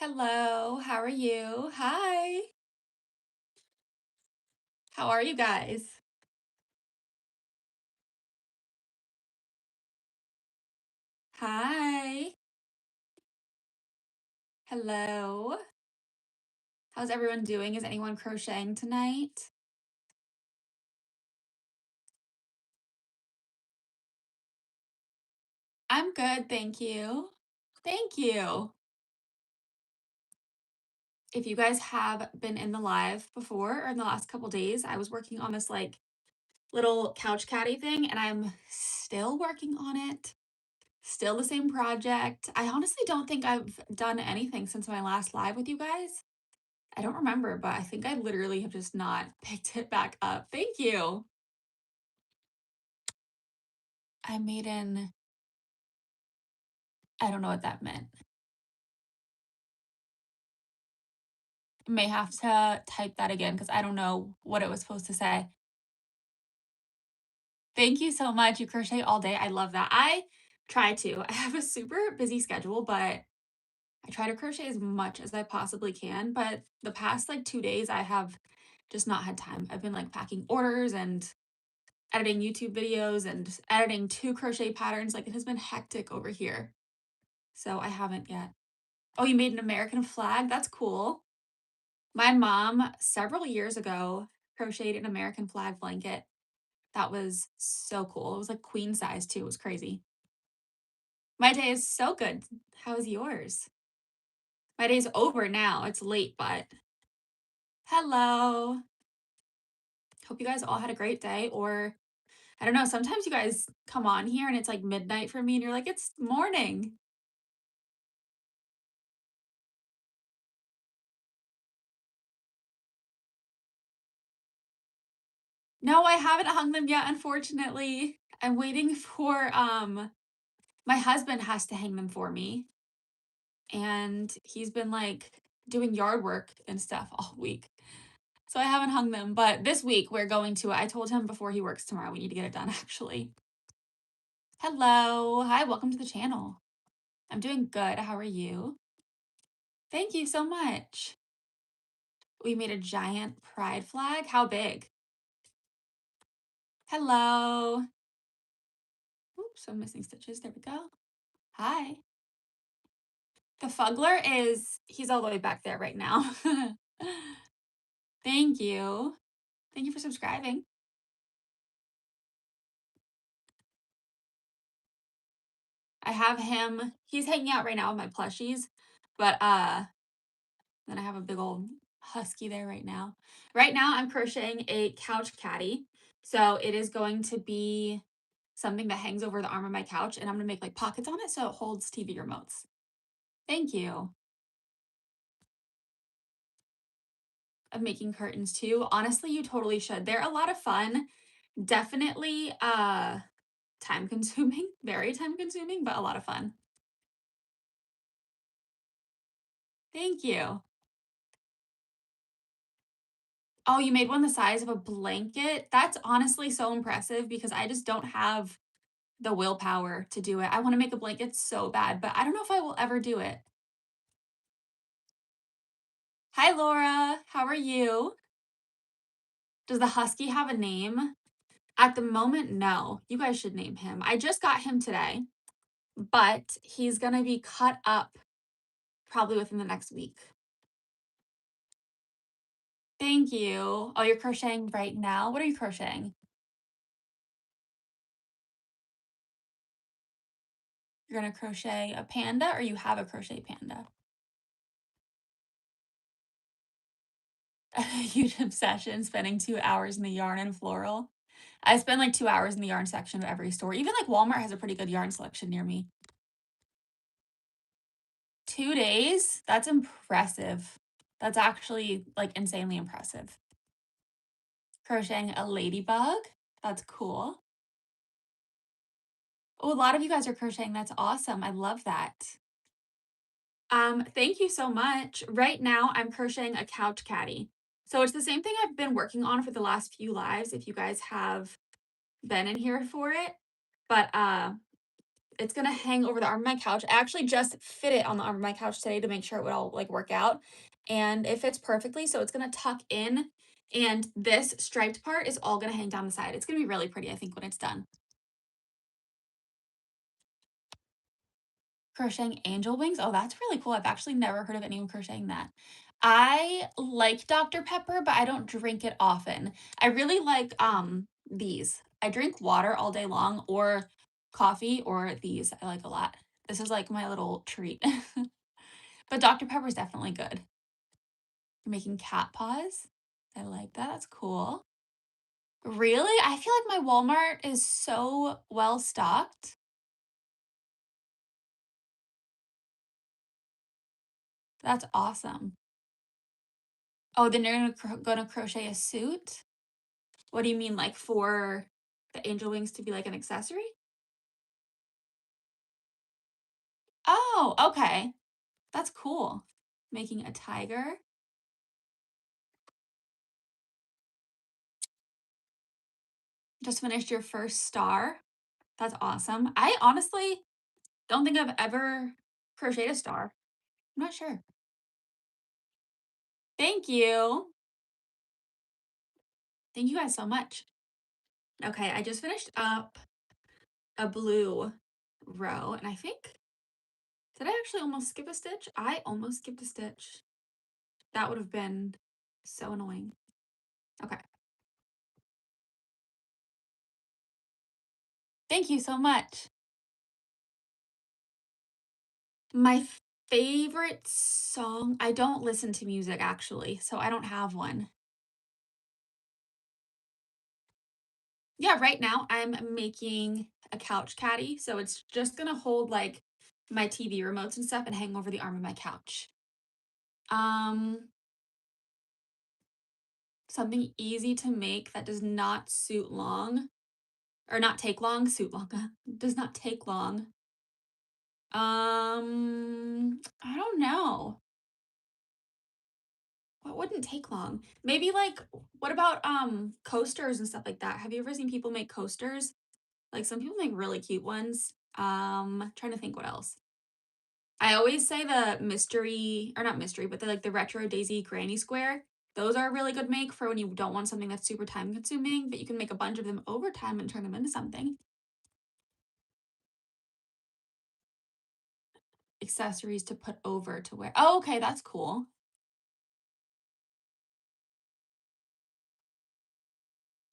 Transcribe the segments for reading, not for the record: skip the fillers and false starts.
Hello, how are you? Hi. How are you guys? Hi. Hello. How's everyone doing? Is anyone crocheting tonight? I'm good, thank you. Thank you. If you guys have been in the live before or in the last couple days, I was working on this like little couch caddy thing and I'm still working on it. Still the same project. I honestly don't think I've done anything since my last live with you guys. I don't remember, but I think I literally have just not picked it back up. Thank you. I made an I don't know what that meant. May have to type that again because I don't know what it was supposed to say. Thank you so much. You crochet all day. I love that. I try to. I have a super busy schedule, but I try to crochet as much as I possibly can. But the past like 2 days, I have just not had time. I've been like packing orders and editing YouTube videos and editing 2 crochet patterns. Like it has been hectic over here. So I haven't yet. Oh, you made an American flag? That's cool. My mom, several years ago, crocheted an American flag blanket. That was so cool. It was like queen size too. It was crazy. My day is so good. How is yours? My day's over now. It's late, but hello. Hope you guys all had a great day. Or I don't know, sometimes you guys come on here and it's like midnight for me and you're like, it's morning. No, I haven't hung them yet, unfortunately. I'm waiting for my husband has to hang them for me. And he's been like doing yard work and stuff all week. So I haven't hung them, but this week we're going to. I told him before he works tomorrow we need to get it done actually. Hello. Hi, welcome to the channel. I'm doing good. How are you? Thank you so much. We made a giant pride flag. How big? Hello. Oops, I'm missing stitches. There we go. Hi. The fuggler is he's all the way back there right now. Thank you. Thank you for subscribing. I have him. He's hanging out right now with my plushies, but then I have a big old husky there right now. Right now I'm crocheting a couch caddy. So it is going to be something that hangs over the arm of my couch and I'm going to make like pockets on it so it holds TV remotes. Thank you. Of making curtains too. Honestly, you totally should. They're a lot of fun. Definitely time consuming, very time consuming, but a lot of fun. Thank you. Oh, you made one the size of a blanket? That's honestly so impressive because I just don't have the willpower to do it. I want to make a blanket so bad, but I don't know if I will ever do it. Hi, Laura. How are you? Does the husky have a name? At the moment, no. You guys should name him. I just got him today, but he's going to be cut up probably within the next week. Thank you. Oh, you're crocheting right now? What are you crocheting? You're going to crochet a panda or you have a crochet panda? A huge obsession spending 2 hours in the yarn and floral. I spend like 2 hours in the yarn section of every store. Even like Walmart has a pretty good yarn selection near me. 2 days? That's impressive. That's actually like insanely impressive. Crocheting a ladybug? That's cool. Oh, a lot of you guys are crocheting. That's awesome. I love that. Thank you so much. Right now I'm crocheting a couch caddy. So it's the same thing I've been working on for the last few lives if you guys have been in here for it. But It's gonna hang over the arm of my couch. I actually just fit it on the arm of my couch today to make sure it would all like work out. And it fits perfectly. So it's gonna tuck in. And this striped part is all gonna hang down the side. It's gonna be really pretty, I think, when it's done. Crocheting angel wings? Oh, that's really cool. I've actually never heard of anyone crocheting that. I like Dr. Pepper, but I don't drink it often. I really like these. I drink water all day long or coffee or these I like a lot. This is like my little treat. But Dr. Pepper is definitely good. You're making cat paws. I like that. That's cool. Really? I feel like my Walmart is so well stocked. That's awesome. Oh, then you're gonna crochet a suit? What do you mean, like, for the angel wings to be, like, an accessory? Oh, okay. That's cool. Making a tiger. Just finished your first star. That's awesome. I honestly don't think I've ever crocheted a star. I'm not sure. Thank you. Thank you guys so much. Okay, I just finished up a blue row, and I think did I actually almost skip a stitch? I almost skipped a stitch. That would have been so annoying. Okay. Thank you so much. My favorite song, I don't listen to music actually, so I don't have one. Yeah, right now I'm making a couch caddy, so it's just gonna hold like my TV remotes and stuff and hang over the arm of my couch. Um, Something easy to make that does not suit long or not take long, suit long, does not take long. I don't know. What wouldn't take long? Maybe like what about coasters and stuff like that? Have you ever seen people make coasters? Like some people make really cute ones. Trying to think what else. I always say the mystery or not mystery, but the like the retro daisy granny square. Those are a really good make for when you don't want something that's super time consuming, but you can make a bunch of them over time and turn them into something. Accessories to put over to wear. Oh, okay, that's cool.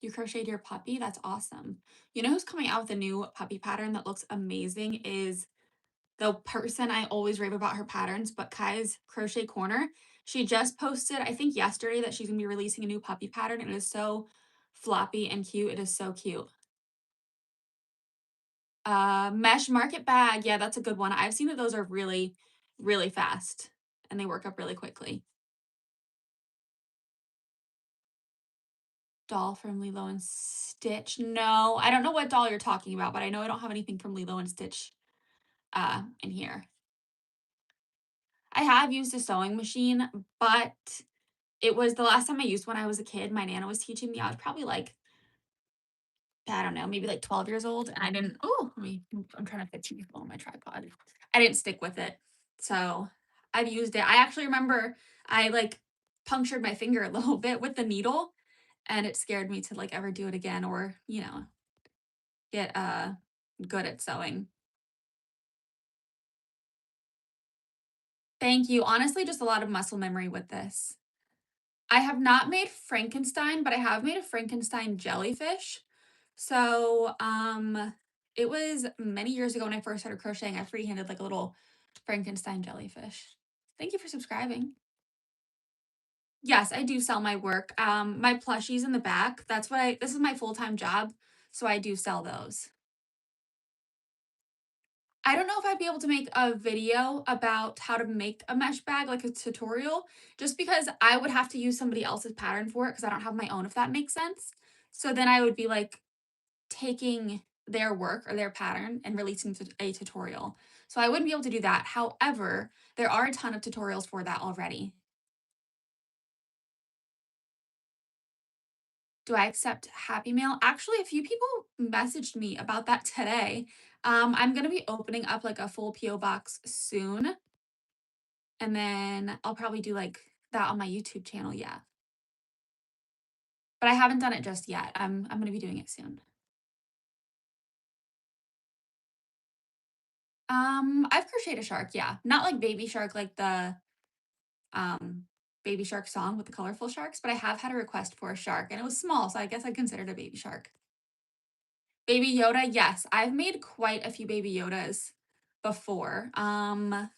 You crocheted your puppy? That's awesome. You know who's coming out with a new puppy pattern that looks amazing is the person I always rave about her patterns, but Kai's Crochet Corner. She just posted, I think yesterday, that she's gonna be releasing a new puppy pattern. And it is so floppy and cute. It is so cute. Mesh market bag. Yeah, that's a good one. I've seen that those are really, really fast and they work up really quickly. Doll from Lilo and Stitch. No, I don't know what doll you're talking about, but I know I don't have anything from Lilo and Stitch in here. I have used a sewing machine, but it was the last time I used one, I was a kid. My nana was teaching me. I was probably like, I don't know, maybe like 12 years old. And I didn't, oh, I'm trying to fit two people on my tripod. I didn't stick with it. So I've used it. I actually remember I like punctured my finger a little bit with the needle and it scared me to like ever do it again or, get good at sewing. Thank you. Honestly, just a lot of muscle memory with this. I have not made Frankenstein, but I have made a Frankenstein jellyfish. So, it was many years ago when I first started crocheting. I freehanded like a little Frankenstein jellyfish. Thank you for subscribing. Yes, I do sell my work. My plushies in the back. This is my full-time job, so I do sell those. I don't know if I'd be able to make a video about how to make a mesh bag, like a tutorial, just because I would have to use somebody else's pattern for it because I don't have my own, if that makes sense. So then I would be like taking their work or their pattern and releasing a tutorial. So I wouldn't be able to do that. However, there are a ton of tutorials for that already. Do I accept Happy Mail? Actually, a few people messaged me about that today. I'm gonna be opening up like a full PO box soon, and then I'll probably do like that on my YouTube channel. Yeah, but I haven't done it just yet. I'm gonna be doing it soon. I've crocheted a shark. Yeah, not like baby shark, like the um baby shark song with the colorful sharks, but I have had a request for a shark, and it was small, so I guess I considered a baby shark. Baby Yoda, yes. I've made quite a few Baby Yodas before. I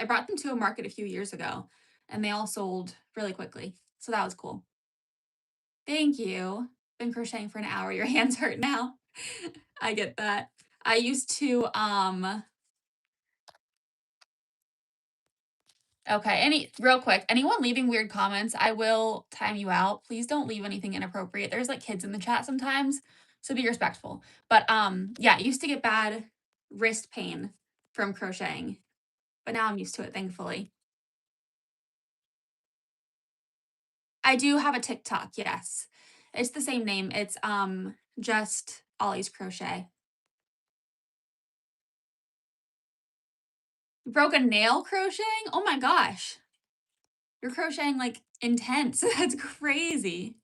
brought them to a market a few years ago and they all sold really quickly. So that was cool. Thank you. Been crocheting for an hour. Your hands hurt now. I get that. I used to okay, any real quick, anyone leaving weird comments, I will time you out. Please don't leave anything inappropriate. There's like kids in the chat sometimes, so be respectful. But yeah, I used to get bad wrist pain from crocheting, but now I'm used to it, thankfully. I do have a TikTok, yes. It's the same name. It's just Ollie's Crochet. Broke a nail crocheting? Oh my gosh. You're crocheting like intense. That's crazy.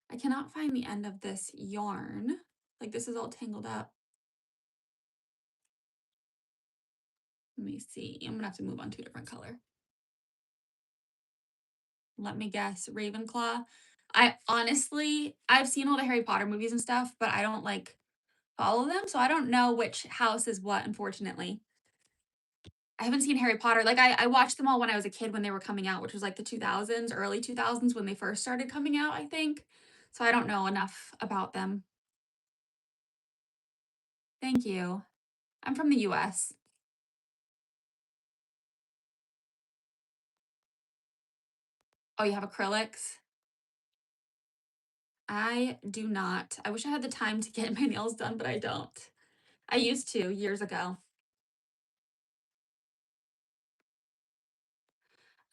I cannot find the end of this yarn. Like this is all tangled up. Let me see. I'm gonna have to move on to a different color. Let me guess. Ravenclaw. I've seen all the Harry Potter movies and stuff, but I don't like follow them, so I don't know which house is what, unfortunately. I haven't seen Harry Potter. Like I watched them all when I was a kid when they were coming out, which was like the 2000s, early 2000s when they first started coming out, I think. So I don't know enough about them. Thank you. I'm from the US. Oh, you have acrylics? I do not. I wish I had the time to get my nails done, but I don't. I used to years ago.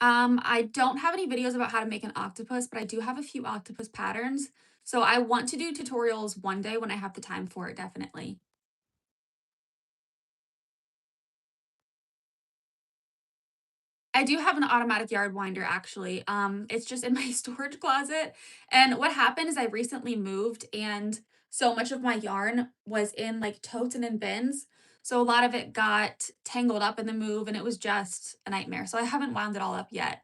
I don't have any videos about how to make an octopus, but I do have a few octopus patterns. So I want to do tutorials one day when I have the time for it, definitely. I do have an automatic yard winder actually. It's just in my storage closet. And what happened is I recently moved and so much of my yarn was in like totes and in bins. So a lot of it got tangled up in the move and it was just a nightmare. So I haven't wound it all up yet.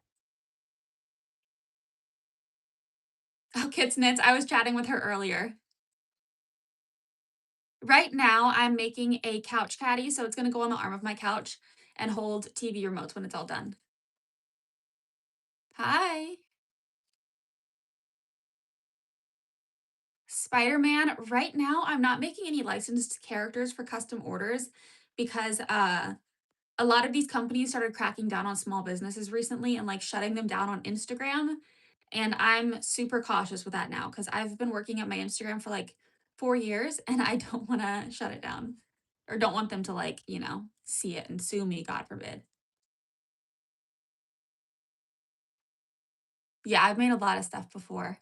Oh, Kits Knits, I was chatting with her earlier. Right now, I'm making a couch caddy, so it's gonna go on the arm of my couch and hold TV remotes when it's all done. Hi. Spider-Man, right now, I'm not making any licensed characters for custom orders because a lot of these companies started cracking down on small businesses recently and like shutting them down on Instagram. And I'm super cautious with that now because I've been working at my Instagram for like 4 years and I don't want to shut it down or don't want them to like, see it and sue me, God forbid. Yeah, I've made a lot of stuff before.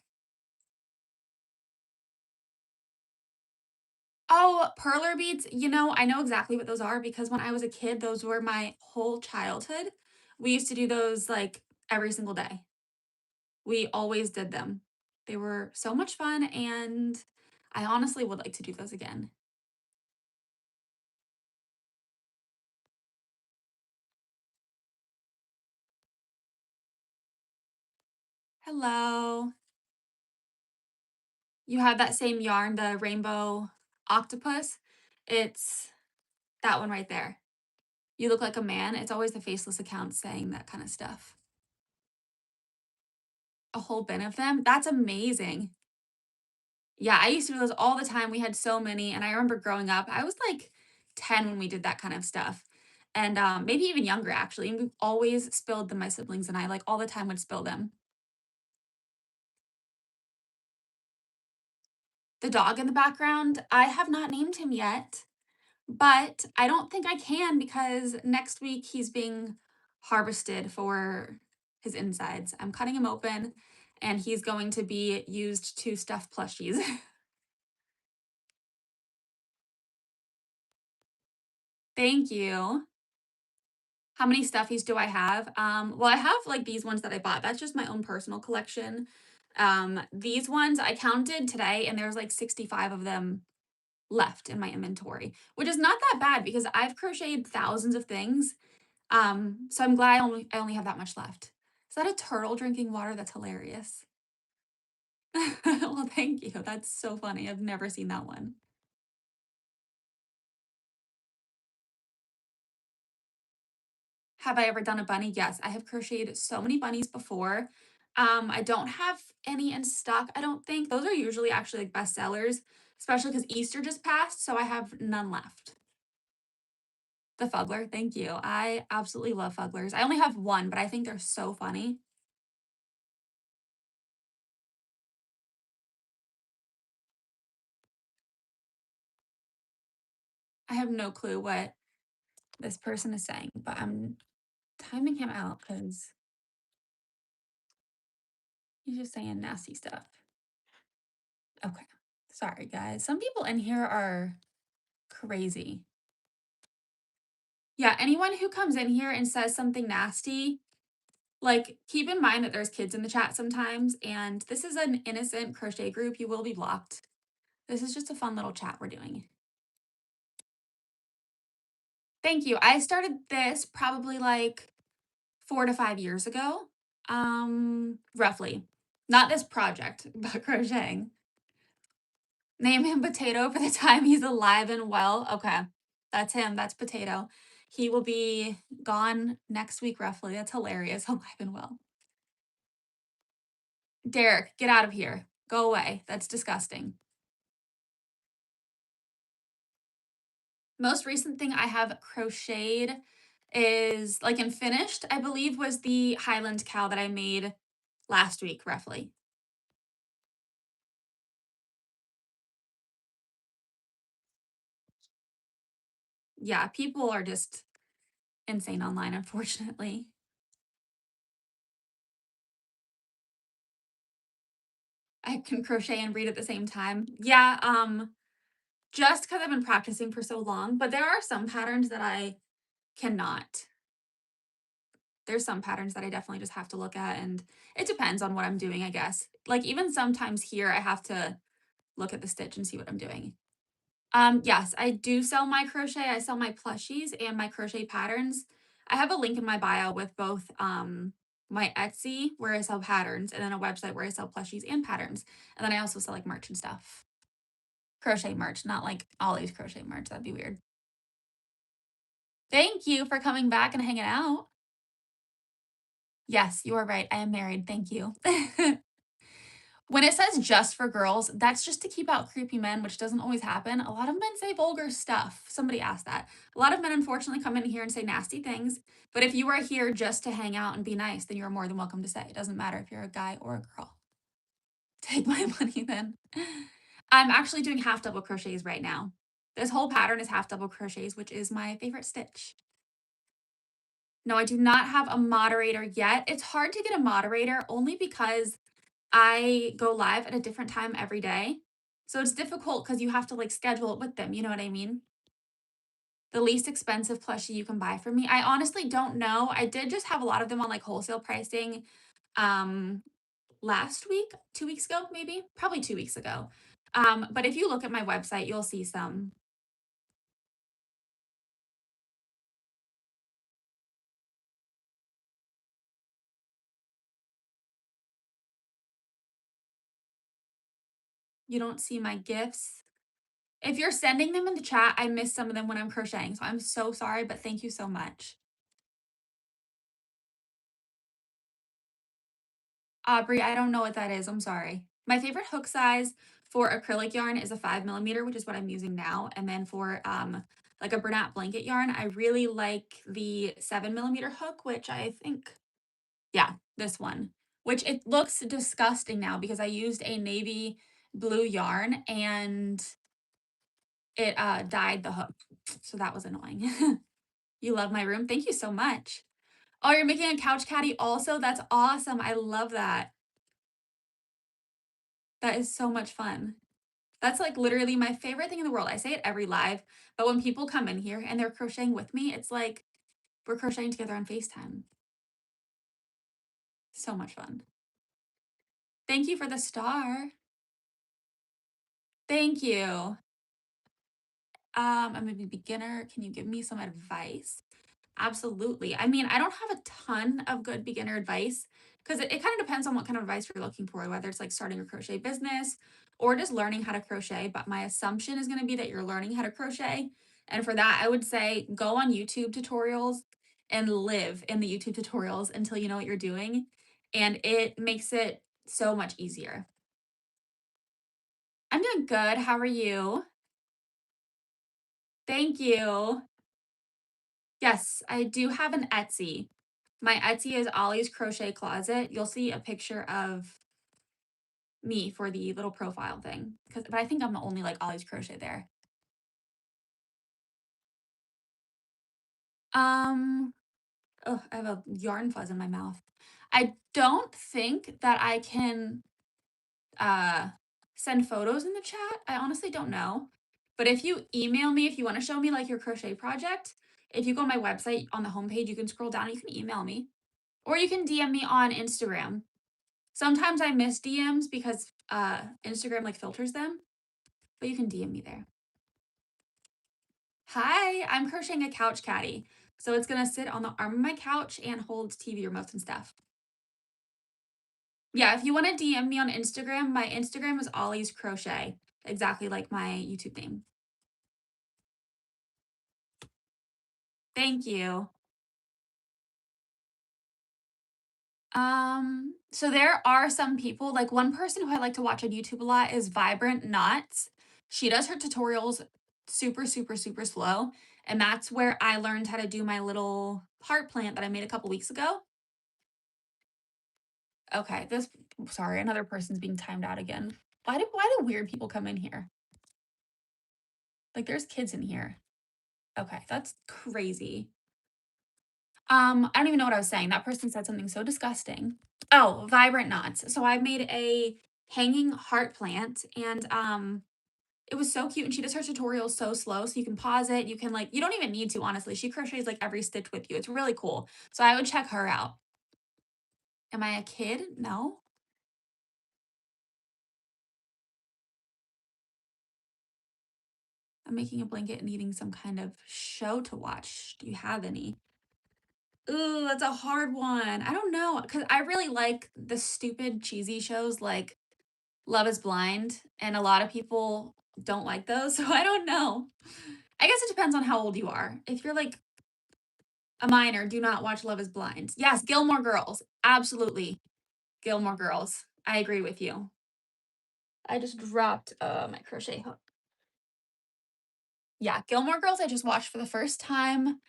Oh, perler beads, I know exactly what those are because when I was a kid, those were my whole childhood. We used to do those like every single day. We always did them. They were so much fun and I honestly would like to do those again. Hello. You have that same yarn, the rainbow octopus? It's that one right there. You look like a man. It's always the faceless accounts saying that kind of stuff. A whole bin of them? That's amazing. Yeah, I used to do those all the time. We had so many, and I remember growing up, I was like 10 when we did that kind of stuff. And maybe even younger actually. And we always spilled them, my siblings and I, like all the time would spill them. The dog in the background, I have not named him yet. but I don't think I can because next week he's being harvested for his insides. I'm cutting him open and he's going to be used to stuff plushies. Thank you. How many stuffies do I have? Well, I have like these ones that I bought. That's just my own personal collection. These ones I counted today and there's like 65 of them left in my inventory, which is not that bad because I've crocheted thousands of things. So I'm glad I only have that much left. Is that a turtle drinking water? That's hilarious. Well, thank you. That's so funny. I've never seen that one. Have I ever done a bunny? Yes, I have crocheted so many bunnies before. I don't have any in stock, I don't think. Those are usually actually like best sellers, especially because Easter just passed, so I have none left. The Fuggler, thank you. I absolutely love Fugglers. I only have one, but I think they're so funny. I have no clue what this person is saying, but I'm timing him out because he's just saying nasty stuff. Okay. Sorry, guys. Some people in here are crazy. Yeah, anyone who comes in here and says something nasty, like, keep in mind that there's kids in the chat sometimes, and this is an innocent crochet group. You will be blocked. This is just a fun little chat we're doing. Thank you. I started this probably like 4 to 5 years ago, roughly. Not this project, but crocheting. Name him Potato for the time he's alive and well. Okay, that's him. That's Potato. He will be gone next week, roughly. That's hilarious. Alive and well. Derek, get out of here. Go away. That's disgusting. Most recent thing I have crocheted is like and finished, I believe, was the Highland cow that I made last week, roughly. Yeah, people are just insane online, unfortunately. I can crochet and read at the same time. Yeah, just because I've been practicing for so long, but there are some patterns that I cannot. There's some patterns that I definitely just have to look at, and it depends on what I'm doing, I guess. Like, even sometimes here, I have to look at the stitch and see what I'm doing. Yes, I do sell my crochet. I sell my plushies and my crochet patterns. I have a link in my bio with both my Etsy where I sell patterns and then a website where I sell plushies and patterns. And then I also sell like merch and stuff. Crochet merch, not like Ollie's crochet merch. That'd be weird. Thank you for coming back and hanging out. Yes, you are right. I am married. Thank you. When it says just for girls, that's just to keep out creepy men, which doesn't always happen. A lot of men say vulgar stuff. Somebody asked that. A lot of men, unfortunately, come in here and say nasty things. But if you are here just to hang out and be nice, then you're more than welcome to say. It doesn't matter if you're a guy or a girl. Take my money then. I'm actually doing half double crochets right now. This whole pattern is half double crochets, which is my favorite stitch. No, I do not have a moderator yet. It's hard to get a moderator only because I go live at a different time every day. So it's difficult because you have to like schedule it with them. You know what I mean? The least expensive plushie you can buy from me. I honestly don't know. I did just have a lot of them on like wholesale pricing um last week, 2 weeks ago, maybe, probably 2 weeks ago. But if you look at my website, you'll see some. You don't see my gifts. If you're sending them in the chat, I miss some of them when I'm crocheting. So I'm so sorry, but thank you so much. Aubrey, I don't know what that is. I'm sorry. My favorite hook size for acrylic yarn is a 5 millimeter, which is what I'm using now. And then for like a Bernat blanket yarn, I really like the 7 millimeter hook, which I think, yeah, this one, which it looks disgusting now because I used a navy blue yarn and it dyed the hook. So that was annoying. You love my room? Thank you so much. Oh, you're making a couch caddy also? That's awesome. I love that. That is so much fun. That's like literally my favorite thing in the world. I say it every live, but when people come in here and they're crocheting with me, it's like we're crocheting together on FaceTime. So much fun. Thank you for the star. Thank you. I'm a beginner. Can you give me some advice? Absolutely. I mean, I don't have a ton of good beginner advice because it kind of depends on what kind of advice you're looking for, whether it's like starting a crochet business or just learning how to crochet. But my assumption is going to be that you're learning how to crochet. And for that, I would say go on YouTube tutorials and live in the YouTube tutorials until you know what you're doing. And it makes it so much easier. I'm doing good. How are you? Thank you. Yes, I do have an Etsy. My Etsy is Ollie's Crochet Closet. You'll see a picture of me for the little profile thing. But I think I'm the only like Ollie's Crochet there. Um, oh, I have a yarn fuzz in my mouth. I don't think that I can uh send photos in the chat. I honestly don't know. But if you email me, if you want to show me like your crochet project, if you go on my website on the homepage, you can scroll down, you can email me. Or you can DM me on Instagram. Sometimes I miss DMs because Instagram like filters them, but you can DM me there. Hi, I'm crocheting a couch caddy. So it's gonna sit on the arm of my couch and hold TV remotes and stuff. Yeah, if you want to DM me on Instagram, my Instagram is Ollie's Crochet, exactly like my YouTube name. Thank you. So there are some people, like one person who I like to watch on YouTube a lot is Vibrant Knots. She does her tutorials super, super, super slow. And that's where I learned how to do my little heart plant that I made a couple weeks ago. Okay, sorry, another person's being timed out again. Why do weird people come in here? Like there's kids in here. Okay, that's crazy. I don't even know what I was saying. That person said something so disgusting. Oh, Vibrant Knots. So I made a hanging heart plant and it was so cute and she does her tutorials so slow so you can pause it. You can like you don't even need to honestly. She crochets like every stitch with you. It's really cool. So I would check her out. Am I a kid? No. I'm making a blanket and eating some kind of show to watch. Do you have any? Ooh, that's a hard one. I don't know cuz I really like the stupid cheesy shows like Love is Blind, and a lot of people don't like those, so I don't know. I guess it depends on how old you are. If you're like a minor, do not watch Love is Blind. Yes, Gilmore Girls. Absolutely. Gilmore Girls. I agree with you. I just dropped my crochet hook. Yeah, Gilmore Girls I just watched for the first time.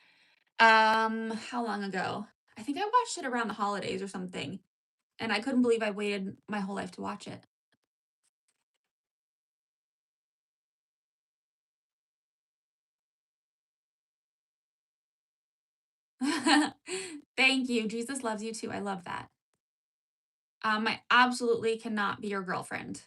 How long ago? I think I watched it around the holidays or something, and I couldn't believe I waited my whole life to watch it. Thank you. Jesus loves you too. I love that. I absolutely cannot be your girlfriend.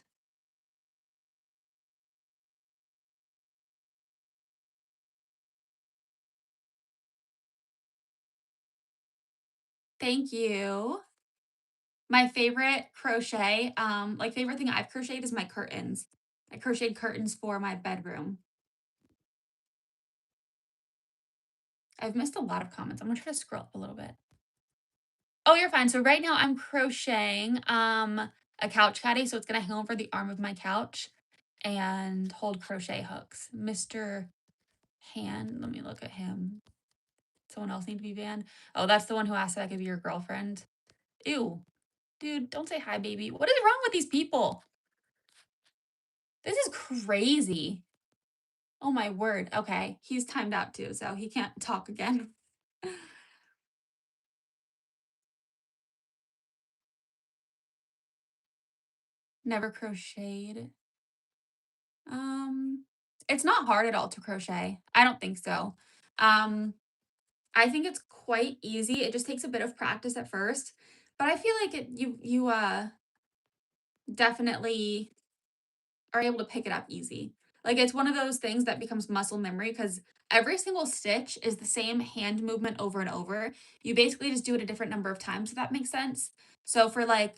Thank you. My favorite crochet, like favorite thing I've crocheted is my curtains. I crocheted curtains for my bedroom. I've missed a lot of comments. I'm gonna try to scroll up a little bit. Oh, you're fine. So right now I'm crocheting a couch caddy, so it's gonna hang over the arm of my couch and hold crochet hooks. Mr. Hand, let me look at him. Someone else need to be banned. Oh, that's the one who asked if I could be your girlfriend. Ew. Dude, don't say hi, baby. What is wrong with these people? This is crazy. Oh my word. Okay. He's timed out too, so he can't talk again. Never crocheted. Um, It's not hard at all to crochet. I don't think so. Um, I think it's quite easy. It just takes a bit of practice at first, but I feel like you definitely are able to pick it up easy. Like, it's one of those things that becomes muscle memory because every single stitch is the same hand movement over and over. You basically just do it a different number of times, if that makes sense. So for, like,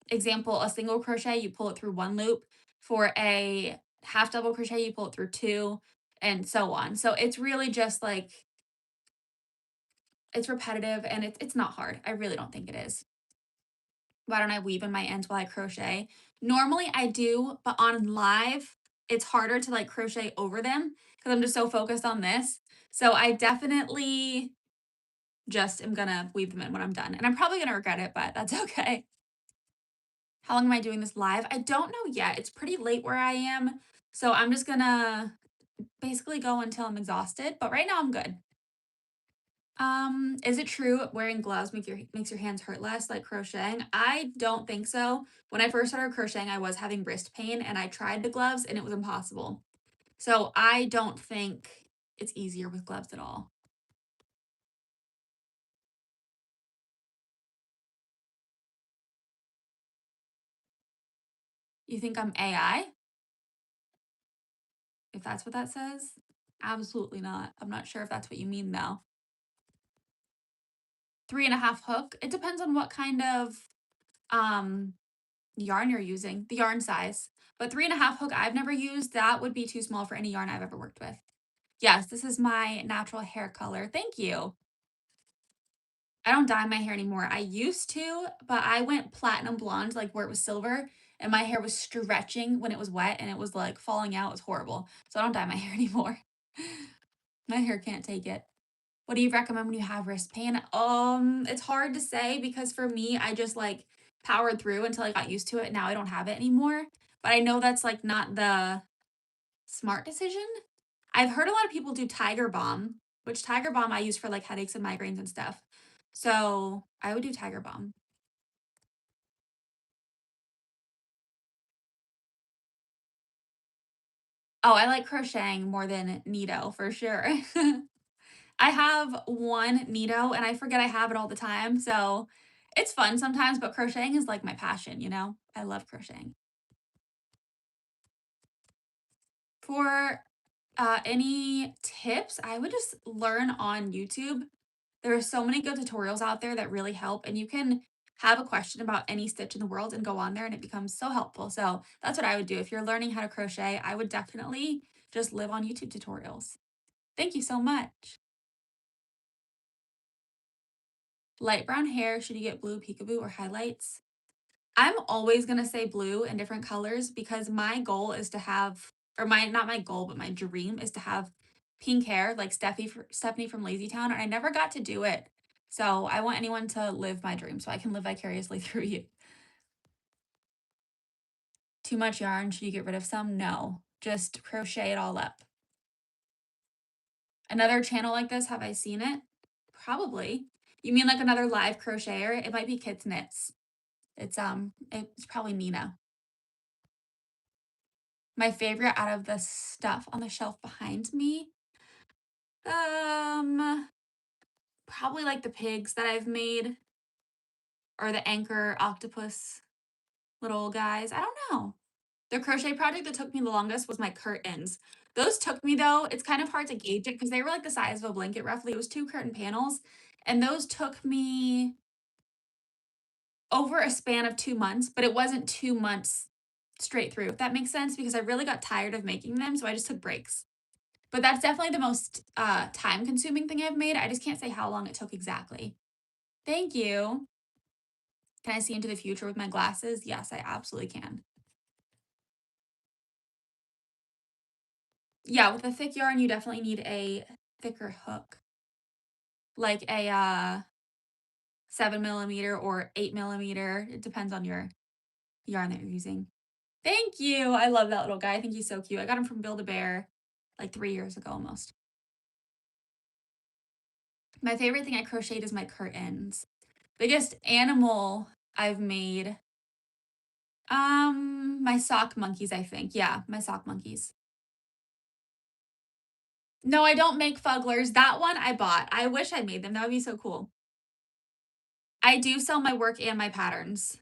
example, a single crochet, you pull it through 1 loop. For a half double crochet, you pull it through 2, and so on. So it's really just, like, it's repetitive and it's not hard. I really don't think it is. Why don't I weave in my ends while I crochet? Normally I do, but on live, it's harder to like crochet over them because I'm just so focused on this. So I definitely just am gonna weave them in when I'm done. And I'm probably gonna regret it, but that's okay. How long am I doing this live? I don't know yet. It's pretty late where I am. So I'm just gonna basically go until I'm exhausted. But right now I'm good. Is it true wearing gloves makes your hands hurt less like crocheting? I don't think so. When I first started crocheting, I was having wrist pain and I tried the gloves and it was impossible. So I don't think it's easier with gloves at all. You think I'm AI? If that's what that says? Absolutely not. I'm not sure if that's what you mean though. 3.5 hook. It depends on what kind of um yarn you're using, the yarn size. But 3.5 hook I've never used. That would be too small for any yarn I've ever worked with. Yes, this is my natural hair color. Thank you. I don't dye my hair anymore. I used to, but I went platinum blonde, like where it was silver, and my hair was stretching when it was wet and it was like falling out. It was horrible. So I don't dye my hair anymore. My hair can't take it. What do you recommend when you have wrist pain? It's hard to say because for me, I just like powered through until I got used to it. Now I don't have it anymore. But I know that's like not the smart decision. I've heard a lot of people do Tiger Balm, which Tiger Balm I use for like headaches and migraines and stuff. So I would do Tiger Balm. Oh, I like crocheting more than needle for sure. I have one needle and I forget I have it all the time. So it's fun sometimes, but crocheting is like my passion, you know? I love crocheting. For any tips, I would just learn on YouTube. There are so many good tutorials out there that really help, and you can have a question about any stitch in the world and go on there, and it becomes so helpful. So that's what I would do. If you're learning how to crochet, I would definitely just live on YouTube tutorials. Thank you so much. Light brown hair, should you get blue peekaboo or highlights? I'm always gonna say blue in different colors because my goal is to have, or my not my goal, but my dream is to have pink hair like Stephanie from Lazy Town, and I never got to do it. So I want anyone to live my dream so I can live vicariously through you. Too much yarn, should you get rid of some? No, just crochet it all up. Another channel like this, have I seen it? Probably. You mean like another live crocheter? It might be Kits Knits. It's probably Nina. My favorite out of the stuff on the shelf behind me, um, probably like the pigs that I've made or the anchor octopus little guys. I don't know. The crochet project that took me the longest was my curtains. Those took me though, it's kind of hard to gauge it because they were like the size of a blanket roughly. It was 2 curtain panels, and those took me over a span of 2 months, but it wasn't 2 months straight through, if that makes sense, because I really got tired of making them, so I just took breaks. But that's definitely the most, time-consuming thing I've made. I just can't say how long it took exactly. Thank you. Can I see into the future with my glasses? Yes, I absolutely can. Yeah, with a thick yarn, you definitely need a thicker hook, like a, 7 millimeter or 8 millimeter. It depends on your yarn that you're using. Thank you. I love that little guy. I think he's so cute. I got him from Build-A-Bear like 3 years ago almost. My favorite thing I crocheted is my curtains. Biggest animal I've made, my sock monkeys, I think. Yeah, my sock monkeys. No, I don't make fugglers. That one I bought. I wish I made them. That would be so cool. I do sell my work and my patterns.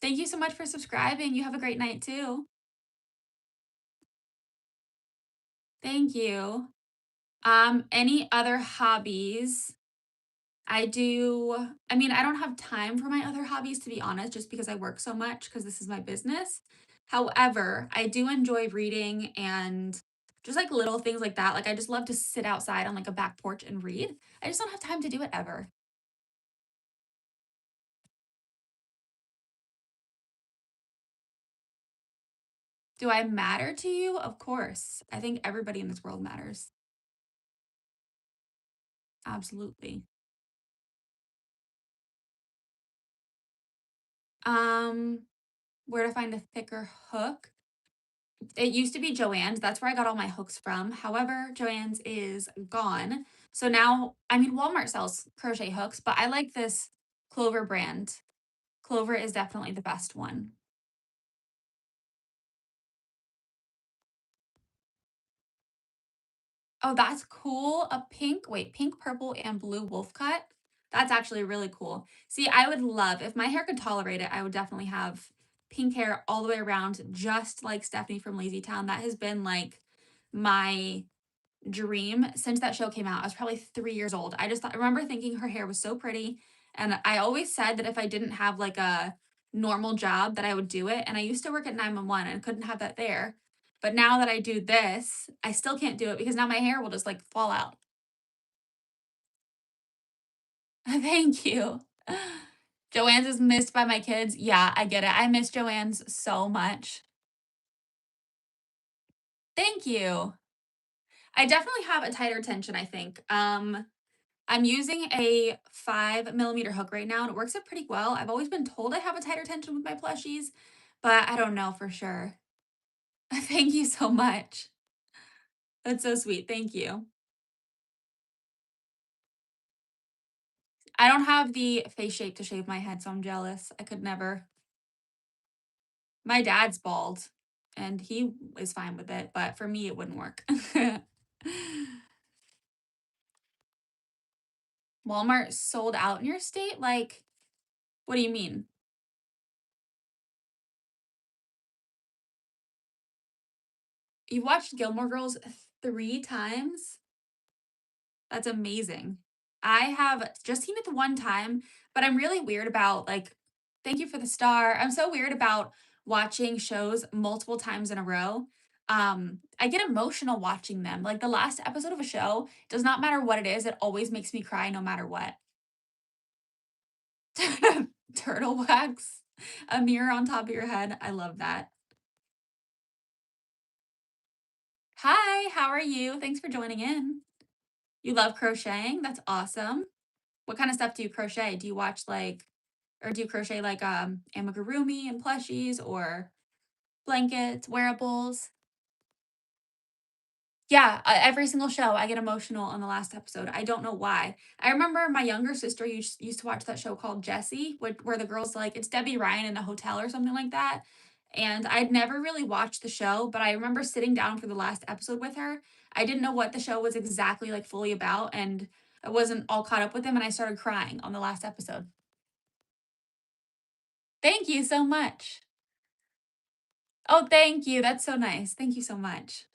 Thank you so much for subscribing. You have a great night too. Thank you. Any other hobbies? I mean, I don't have time for my other hobbies to be honest, just because I work so much because this is my business. However, I do enjoy reading and just like little things like that. Like I just love to sit outside on like a back porch and read. I just don't have time to do it ever. Do I matter to you? Of course. I think everybody in this world matters. Absolutely. Um, where to find a thicker hook? It used to be Joann's. That's where I got all my hooks from. However, Joann's is gone. So now, I mean, Walmart sells crochet hooks, but I like this Clover brand. Clover is definitely the best one. Oh, that's cool. Pink, purple, and blue wolf cut. That's actually really cool. See, I would love, if my hair could tolerate it, I would definitely have pink hair all the way around, just like Stephanie from Lazy Town. That has been like my dream since that show came out. I was probably 3 years old. I remember thinking her hair was so pretty. And I always said that if I didn't have like a normal job, that I would do it. And I used to work at 911 and couldn't have that there. But now that I do this, I still can't do it because now my hair will just like fall out. Thank you. Joanne's is missed by my kids. Yeah, I get it. I miss Joanne's so much. Thank you. I definitely have a tighter tension, I think. I'm using a 5 millimeter hook right now, and it works out pretty well. I've always been told I have a tighter tension with my plushies, but I don't know for sure. Thank you so much. That's so sweet. Thank you. I don't have the face shape to shave my head, so I'm jealous. I could never. My dad's bald, and he is fine with it, but for me, it wouldn't work. Walmart sold out in your state? Like, what do you mean? You watched Gilmore Girls 3 times? That's amazing. I have just seen it the one time, but I'm really weird about like thank you for the star. I'm so weird about watching shows multiple times in a row. I get emotional watching them. Like the last episode of a show, does not matter what it is, it always makes me cry no matter what. Turtle wax, a mirror on top of your head. I love that. Hi, how are you? Thanks for joining in. You love crocheting? That's awesome. What kind of stuff do you crochet? Do you watch like or do you crochet like amigurumi and plushies or blankets, wearables? Yeah, every single show I get emotional on the last episode. I don't know why. I remember my younger sister used to watch that show called Jessie, where the girls like it's Debbie Ryan in a hotel or something like that. And I'd never really watched the show, but I remember sitting down for the last episode with her. I didn't know what the show was exactly like fully about, and I wasn't all caught up with them, and I started crying on the last episode. Thank you so much. Oh, thank you. That's so nice. Thank you so much.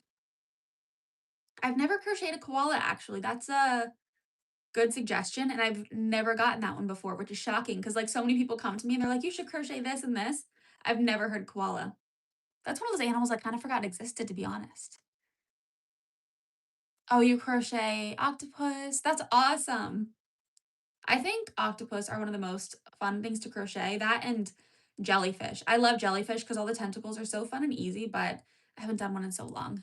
I've never crocheted a koala actually. That's a good suggestion, and I've never gotten that one before, which is shocking because like so many people come to me and they're like, "You should crochet this and this." I've never heard koala. That's one of those animals I kind of forgot existed, to be honest. Oh, you crochet octopus? That's awesome. I think octopus are one of the most fun things to crochet. That and jellyfish. I love jellyfish because all the tentacles are so fun and easy, but I haven't done one in so long.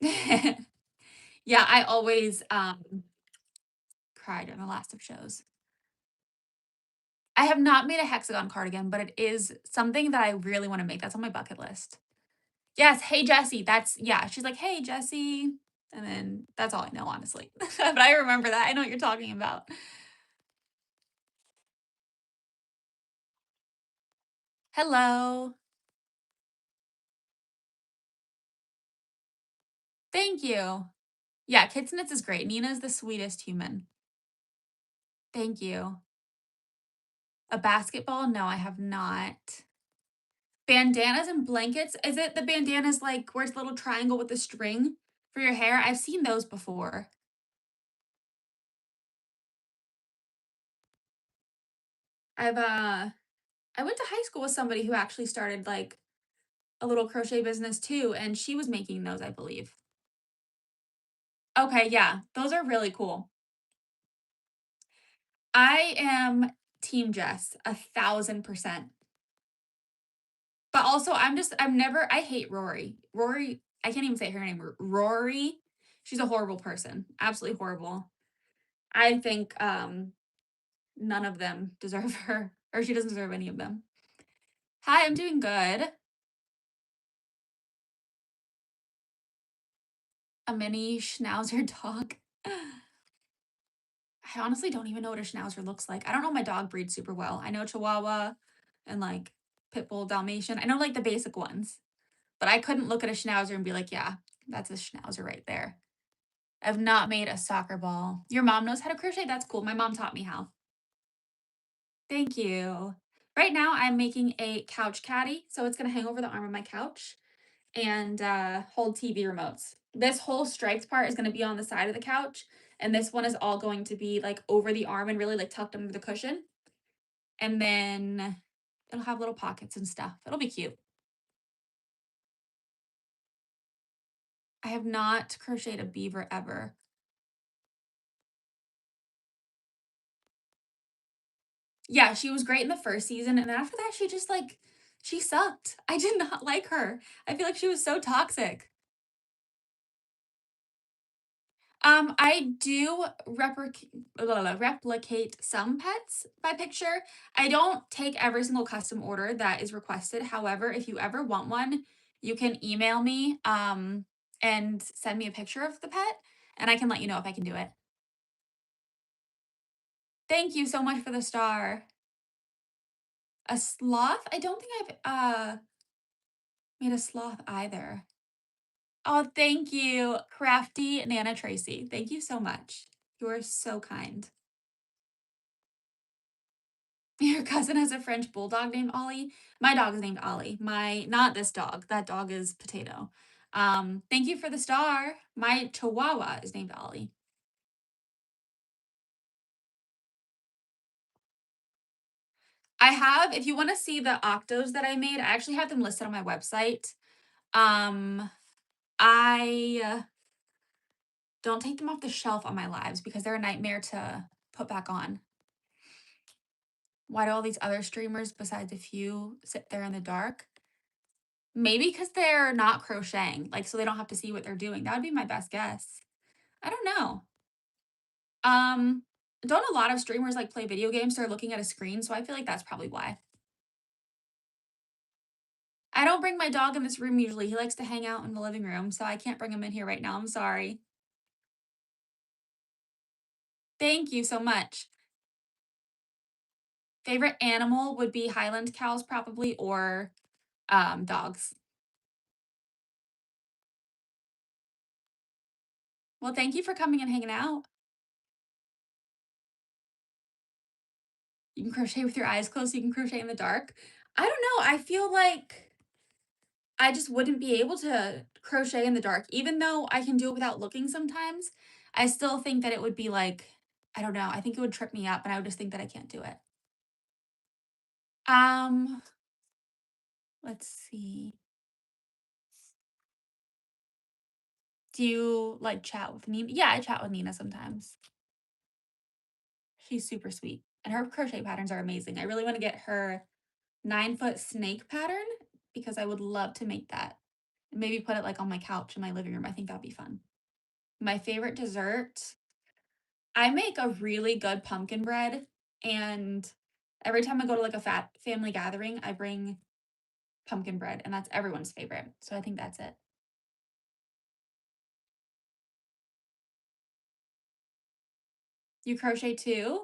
Yeah, I always, cried in the last of shows. I have not made a hexagon cardigan, but it is something that I really wanna make. That's on my bucket list. Yes, "Hey, Jessie," that's yeah, she's like, "Hey, Jessie," and then that's all I know, honestly. But I remember that. I know what you're talking about. Hello. Thank you. Yeah, Kitsnitz is great. Nina's the sweetest human. Thank you. A basketball? No, I have not. Bandanas and blankets? Is it the bandanas like where it's a little triangle with the string for your hair? I've seen those before. I've I went to high school with somebody who actually started like a little crochet business too, and she was making those, I believe. Okay, yeah, those are really cool. I am team Jess, 1,000%. But also, I'm never I hate Rory. Rory, I can't even say her name. Rory, she's a horrible person. Absolutely horrible. I think none of them deserve her, or she doesn't deserve any of them. Hi, I'm doing good. A mini schnauzer dog. I honestly don't even know what a schnauzer looks like. I don't know my dog breed super well. I know Chihuahua and like Pit Bull, Dalmatian. I know like the basic ones, but I couldn't look at a schnauzer and be like, yeah, that's a schnauzer right there. I've not made a soccer ball. Your mom knows how to crochet? That's cool. My mom taught me how. Thank you. Right now, I'm making a couch caddy, so it's gonna hang over the arm of my couch and hold TV remotes. This whole striped part is gonna be on the side of the couch, and this one is all going to be like over the arm and really like tucked under the cushion. And then it'll have little pockets and stuff. It'll be cute. I have not crocheted a beaver ever. Yeah, she was great in the first season, and then after that, she just, like she sucked. I did not like her. I feel like she was so toxic. I do replicate some pets by picture. I don't take every single custom order that is requested. However, if you ever want one, you can email me, and send me a picture of the pet, and I can let you know if I can do it. Thank you so much for the star. A sloth? I don't think I've, made a sloth either. Oh, thank you, crafty Nana Tracy. Thank you so much. You are so kind. Your cousin has a French bulldog named Ollie. My dog is named Ollie. My not this dog. That dog is Potato. Thank you for the star. My Chihuahua is named Ollie. I have, if you want to see the octos that I made, I actually have them listed on my website. Um, I don't take them off the shelf on my lives because they're a nightmare to put back on. Why do all these other streamers, besides a few, sit there in the dark? Maybe because 'cause they're not crocheting, like, so they don't have to see what they're doing. That would be my best guess. I don't know. Um, don't a lot of streamers, like, play video games, so they're looking at a screen, so I feel like that's probably why. I don't bring my dog in this room usually. He likes to hang out in the living room, so I can't bring him in here right now. I'm sorry. Thank you so much. Favorite animal would be Highland cows probably or, dogs. Well, thank you for coming and hanging out. You can crochet with your eyes closed, so you can crochet in the dark. I don't know, I feel like I just wouldn't be able to crochet in the dark. Even though I can do it without looking sometimes, I still think that it would be like, I don't know, I think it would trip me up and I would just think that I can't do it. Um, let's see. Do you like chat with Nina? Yeah, I chat with Nina sometimes. She's super sweet. And her crochet patterns are amazing. I really want to get her 9-foot snake pattern because I would love to make that. And maybe put it like on my couch in my living room. I think that'd be fun. My favorite dessert, I make a really good pumpkin bread, and every time I go to like a fat family gathering, I bring pumpkin bread, and that's everyone's favorite. So I think that's it. You crochet too?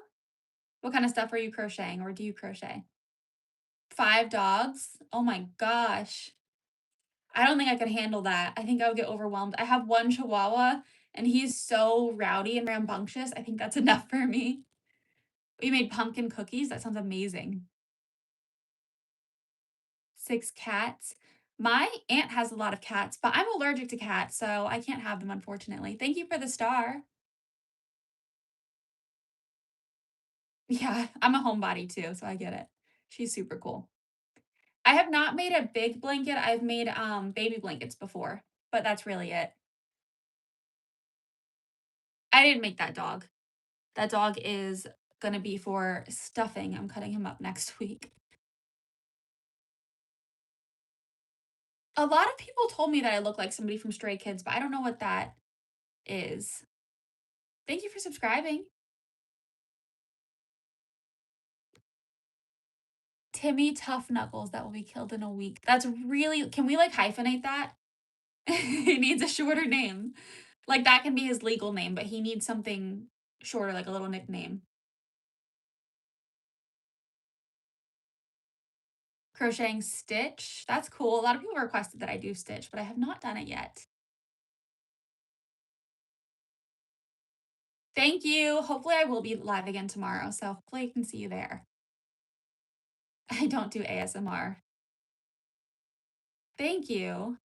What kind of stuff are you crocheting or do you crochet? 5 dogs? Oh my gosh. I don't think I could handle that. I think I would get overwhelmed. I have 1 chihuahua, and he's so rowdy and rambunctious. I think that's enough for me. We made pumpkin cookies. That sounds amazing. 6 cats. My aunt has a lot of cats, but I'm allergic to cats, so I can't have them, unfortunately. Thank you for the star. Yeah, I'm a homebody too, so I get it. She's super cool. I have not made a big blanket. I've made, baby blankets before, but that's really it. I didn't make that dog. That dog is gonna be for stuffing. I'm cutting him up next week. A lot of people told me that I look like somebody from Stray Kids, but I don't know what that is. Thank you for subscribing. Timmy Tough Knuckles that will be killed in a week. That's really, can we, like, hyphenate that? He needs a shorter name. Like, that can be his legal name, but he needs something shorter, like a little nickname. Crocheting Stitch, that's cool. A lot of people requested that I do Stitch, but I have not done it yet. Thank you. Hopefully, I will be live again tomorrow, so hopefully I can see you there. I don't do ASMR. Thank you.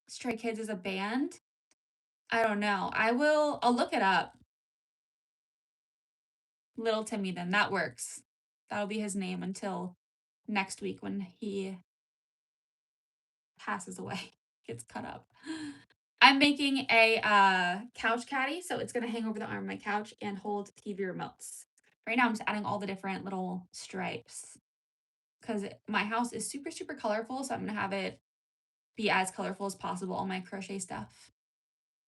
Stray Kids is a band? I don't know. I'll look it up. Little Timmy then, that works. That'll be his name until next week when he passes away, gets cut up. I'm making a, couch caddy, so it's gonna hang over the arm of my couch and hold TV remotes. Right now, I'm just adding all the different little stripes because my house is super, super colorful, so I'm gonna have it be as colorful as possible, all my crochet stuff.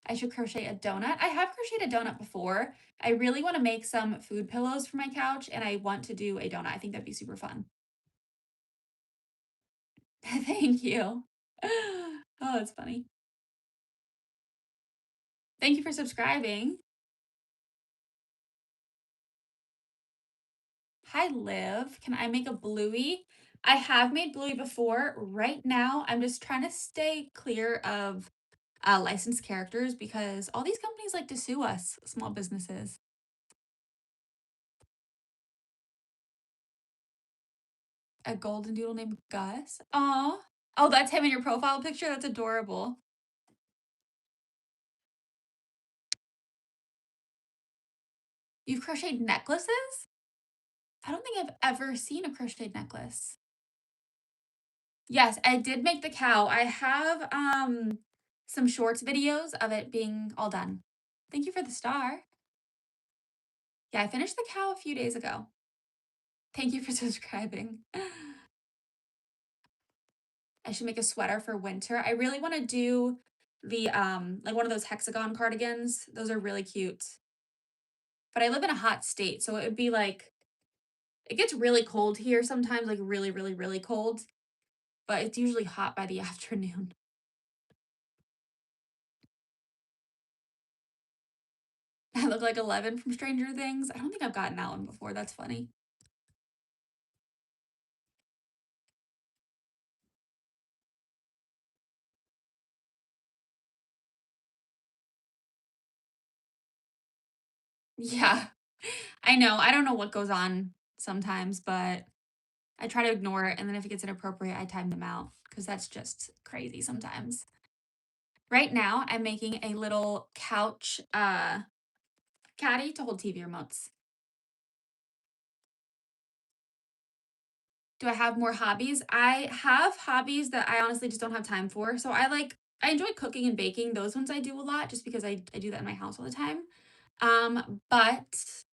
I should crochet a donut. I have crocheted a donut before. I really wanna make some food pillows for my couch, and I want to do a donut. I think that'd be super fun. Thank you. Oh, that's funny. Thank you for subscribing. Hi, Liv. Can I make a bluey? I have made bluey before. Right now, I'm just trying to stay clear of licensed characters because all these companies like to sue us, small businesses. A golden doodle named Gus. Aw. Oh, that's him in your profile picture? That's adorable. You've crocheted necklaces? I don't think I've ever seen a crocheted necklace. Yes, I did make the cow. I have some shorts videos of it being all done. Thank you for the star. Yeah, I finished the cow a few days ago. Thank you for subscribing. I should make a sweater for winter. I really want to do the like one of those hexagon cardigans. Those are really cute. But I live in a hot state, so it would be like it gets really cold here sometimes, like really, really, really cold, but it's usually hot by the afternoon. I look like 11 from Stranger Things. I don't think I've gotten that one before. That's funny. Yeah, I know. I don't know what goes on sometimes, but I try to ignore it. And then if it gets inappropriate, I time them out because that's just crazy sometimes. Right now, I'm making a little couch caddy to hold TV remotes. Do I have more hobbies? I have hobbies that I honestly just don't have time for. So I enjoy cooking and baking. Those ones I do a lot just because I do that in my house all the time. But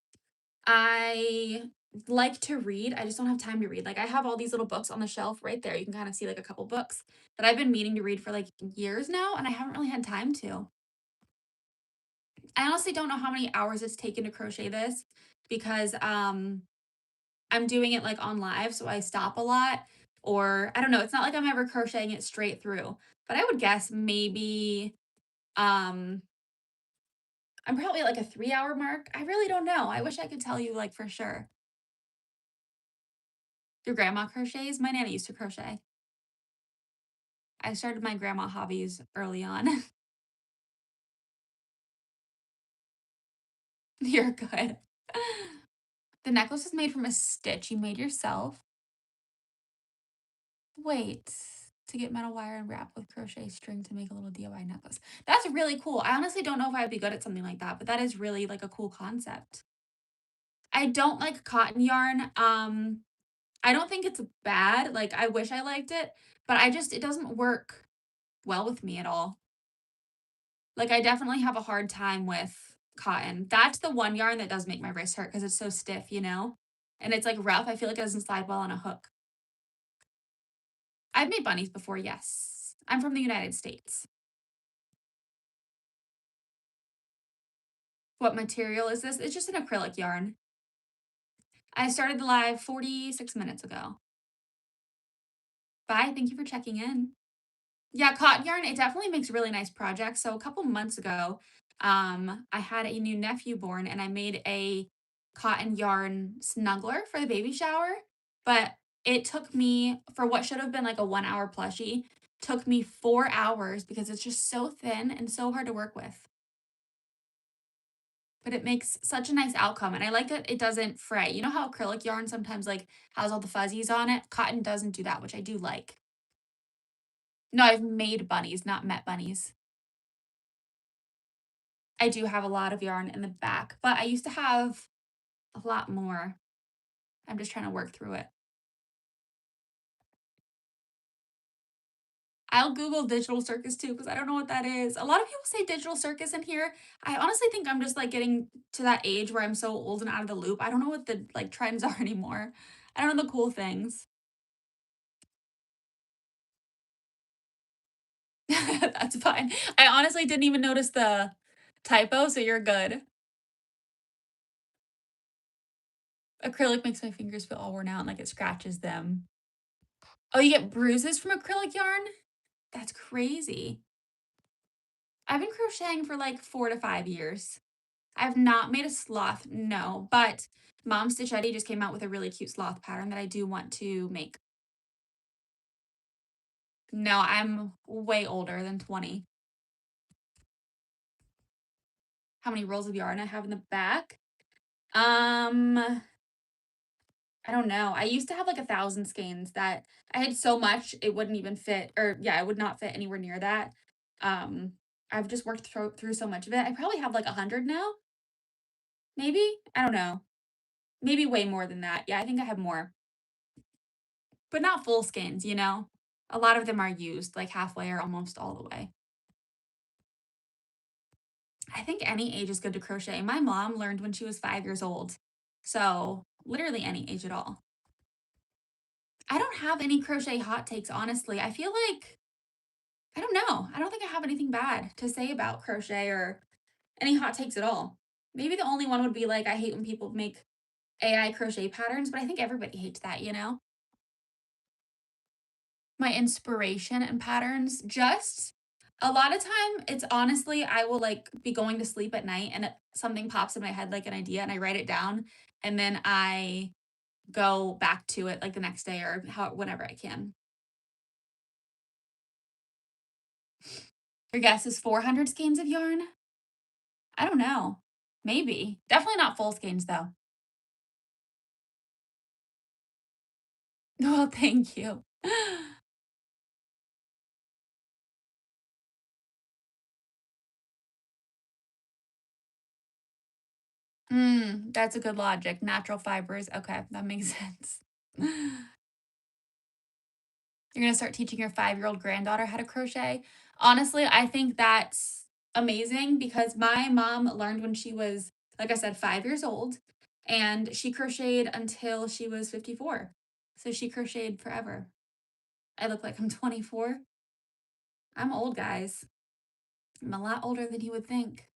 I like to read. I just don't have time to read. Like I have all these little books on the shelf right there. You can kind of see like a couple books that I've been meaning to read for like years now, and I haven't really had time to. I honestly don't know how many hours it's taken to crochet this because I'm doing it like on live, so I stop a lot. Or I don't know, it's not like I'm ever crocheting it straight through. But I would guess maybe um I'm probably at like a 3 hour mark. I really don't know. I wish I could tell you like for sure. Your grandma crochets? My nana used to crochet. I started my grandma hobbies early on. You're good. The necklace is made from a stitch you made yourself. Wait, to get metal wire and wrap with crochet string to make a little DIY necklace. That's really cool. I honestly don't know if I'd be good at something like that, but that is really like a cool concept. I don't like cotton yarn. I don't think it's bad. Like I wish I liked it, but it doesn't work well with me at all. Like I definitely have a hard time with cotton. That's the one yarn that does make my wrist hurt because it's so stiff, you know? And it's like rough. I feel like it doesn't slide well on a hook. I've made bunnies before, yes. I'm from the United States. What material is this? It's just an acrylic yarn. I started the live 46 minutes ago. Bye. Thank you for checking in. Yeah, cotton yarn, it definitely makes really nice projects. So a couple months ago, I had a new nephew born and I made a cotton yarn snuggler for the baby shower. But it took me, for what should have been like a 1 hour plushie, took me 4 hours because it's just so thin and so hard to work with. But it makes such a nice outcome, and I like that it doesn't fray. You know how acrylic yarn sometimes, like, has all the fuzzies on it? Cotton doesn't do that, which I do like. No, I've made bunnies, not met bunnies. I do have a lot of yarn in the back, but I used to have a lot more. I'm just trying to work through it. I'll Google digital circus too because I don't know what that is. A lot of people say digital circus in here. I honestly think I'm just, like, getting to that age where I'm so old and out of the loop. I don't know what the, like, trends are anymore. I don't know the cool things. That's fine. I honestly didn't even notice the typo, so you're good. Acrylic makes my fingers feel all worn out and like it scratches them. Oh, you get bruises from acrylic yarn? That's crazy. I've been crocheting for like 4 to 5 years. I've not made a sloth, no, but Mom Stitchetti just came out with a really cute sloth pattern that I do want to make. No, I'm way older than 20. How many rolls of yarn I have in the back? Um, I don't know. I used to have like 1,000 skeins that I had so much it wouldn't even fit, or yeah, it would not fit anywhere near that. Um, I've just worked through so much of it. I probably have like 100 now, maybe. I don't know. Maybe way more than that. Yeah, I think I have more, but not full skeins, you know? A lot of them are used like halfway or almost all the way. I think any age is good to crochet. My mom learned when she was 5 years old. So, literally any age at all. I don't have any crochet hot takes, honestly. I feel like I don't know. I don't think I have anything bad to say about crochet or any hot takes at all. Maybe the only one would be like I hate when people make AI crochet patterns, but I think everybody hates that, you know? My inspiration and patterns, just a lot of time it's honestly I will like be going to sleep at night and something pops in my head like an idea and I write it down and then I go back to it like the next day or whenever I can. Your guess is 400 skeins of yarn? I don't know. Maybe. Definitely not full skeins though. Well, thank you. That's a good logic. Natural fibers. Okay, that makes sense. You're gonna start teaching your 5-year-old granddaughter how to crochet. Honestly, I think that's amazing because my mom learned when she was, like I said, 5 years old, and she crocheted until she was 54. So she crocheted forever. I look like I'm 24. I'm old, guys. I'm a lot older than you would think.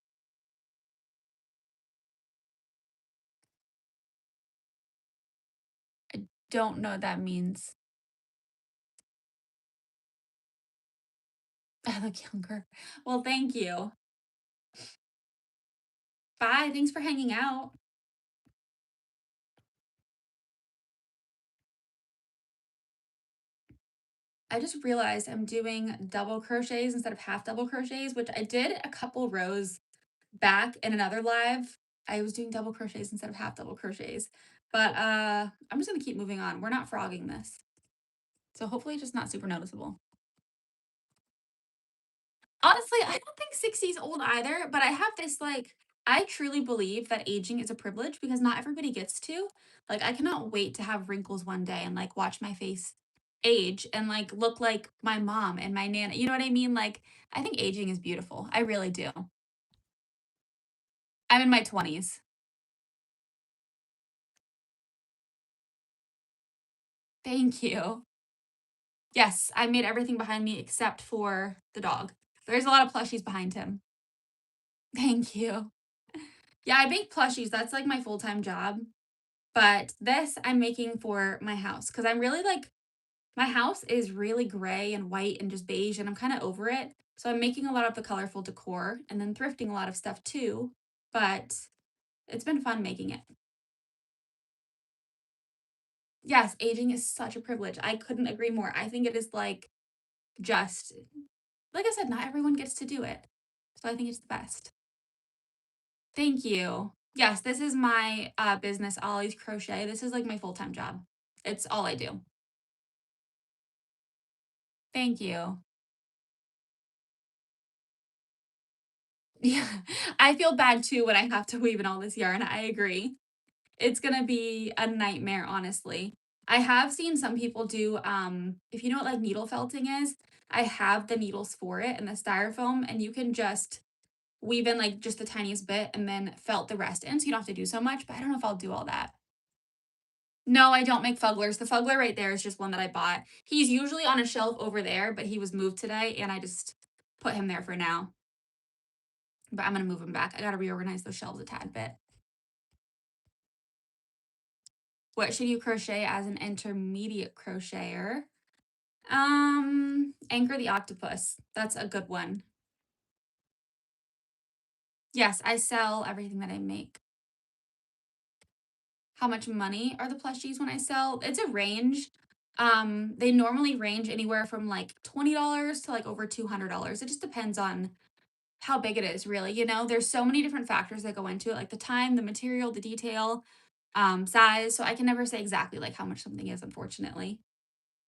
I don't know what that means. I look younger. Well, thank you. Bye. Thanks for hanging out. I just realized I'm doing double crochets instead of half double crochets, which I did a couple rows back in another live. I was doing double crochets instead of half double crochets. But I'm just gonna keep moving on. We're not frogging this. So hopefully it's just not super noticeable. Honestly, I don't think 60 is old either, but I have this like I truly believe that aging is a privilege because not everybody gets to. Like I cannot wait to have wrinkles one day and like watch my face age and like look like my mom and my nana. You know what I mean? Like I think aging is beautiful. I really do. I'm in my 20s. Thank you. Yes, I made everything behind me except for the dog. There's a lot of plushies behind him. Thank you. Yeah, I make plushies. That's like my full-time job. But this I'm making for my house because I'm really like my house is really gray and white and just beige, and I'm kind of over it. So I'm making a lot of the colorful decor and then thrifting a lot of stuff too. But it's been fun making it. Yes, aging is such a privilege. I couldn't agree more. I think it is like just like I said, not everyone gets to do it. So I think it's the best. Thank you. Yes, this is my business, Ollie's Crochet. This is like my full time job. It's all I do. Thank you. Yeah, I feel bad too when I have to weave in all this yarn. I agree. It's gonna be a nightmare, honestly. I have seen some people do, if you know what like needle felting is, I have the needles for it and the styrofoam, and you can just weave in like just the tiniest bit and then felt the rest in, so you don't have to do so much. But I don't know if I'll do all that. No, I don't make fugglers. The fuggler right there is just one that I bought. He's usually on a shelf over there, but he was moved today, and I just put him there for now. But I'm gonna move him back. I gotta reorganize those shelves a tad bit. What should you crochet as an intermediate crocheter? Anchor the octopus. That's a good one. Yes, I sell everything that I make. How much money are the plushies when I sell? It's a range. They normally range anywhere from like $20 to like over $200. It just depends on how big it is, really. You know, there's so many different factors that go into it, like the time, the material, the detail, size. So I can never say exactly like how much something is, unfortunately.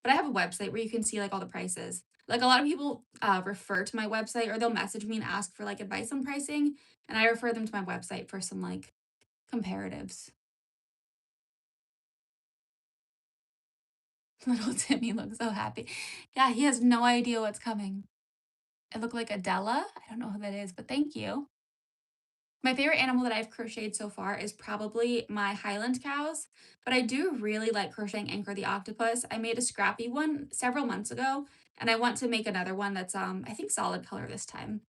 But I have a website where you can see like all the prices. Like a lot of people refer to my website or they'll message me and ask for like advice on pricing, and I refer them to my website for some like comparatives. Little Timmy looks so happy. Yeah, he has no idea what's coming. I look like Adela. I don't know who that is, but thank you. My favorite animal that I've crocheted so far is probably my Highland cows, but I do really like crocheting Anchor the Octopus. I made a scrappy one several months ago, and I want to make another one that's I think solid color this time.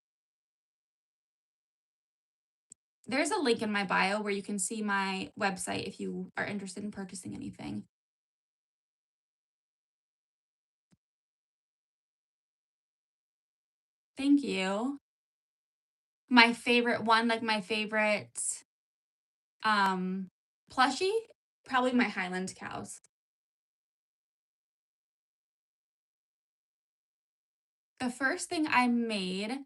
There's a link in my bio where you can see my website if you are interested in purchasing anything. Thank you. My favorite one, like my favorite um plushie, probably my Highland cows. The first thing I made,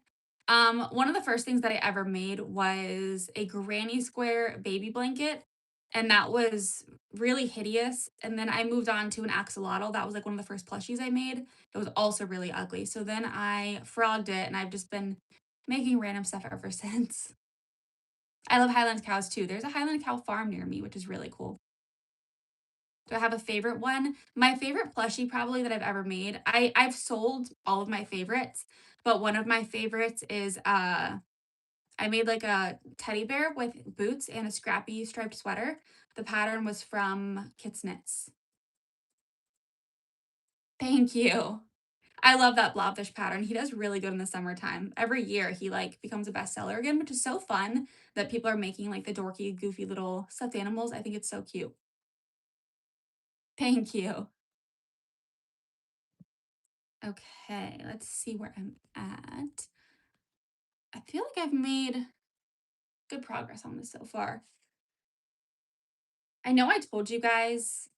one of the first things that I ever made was a granny square baby blanket, and that was really hideous. And then I moved on to an axolotl. That was like one of the first plushies I made. It was also really ugly. So then I frogged it, and I've just been making random stuff ever since. I love Highland cows too. There's a Highland cow farm near me, which is really cool. Do I have a favorite one? My favorite plushie probably that I've ever made. I've sold all of my favorites, but one of my favorites is I made like a teddy bear with boots and a scrappy striped sweater. The pattern was from Kits Knits. Thank you. I love that blobfish pattern. He does really good in the summertime. Every year he like becomes a bestseller again, which is so fun that people are making like the dorky, goofy little stuffed animals. I think it's so cute. Thank you. Okay, let's see where I'm at. I feel like I've made good progress on this so far. I know I told you guys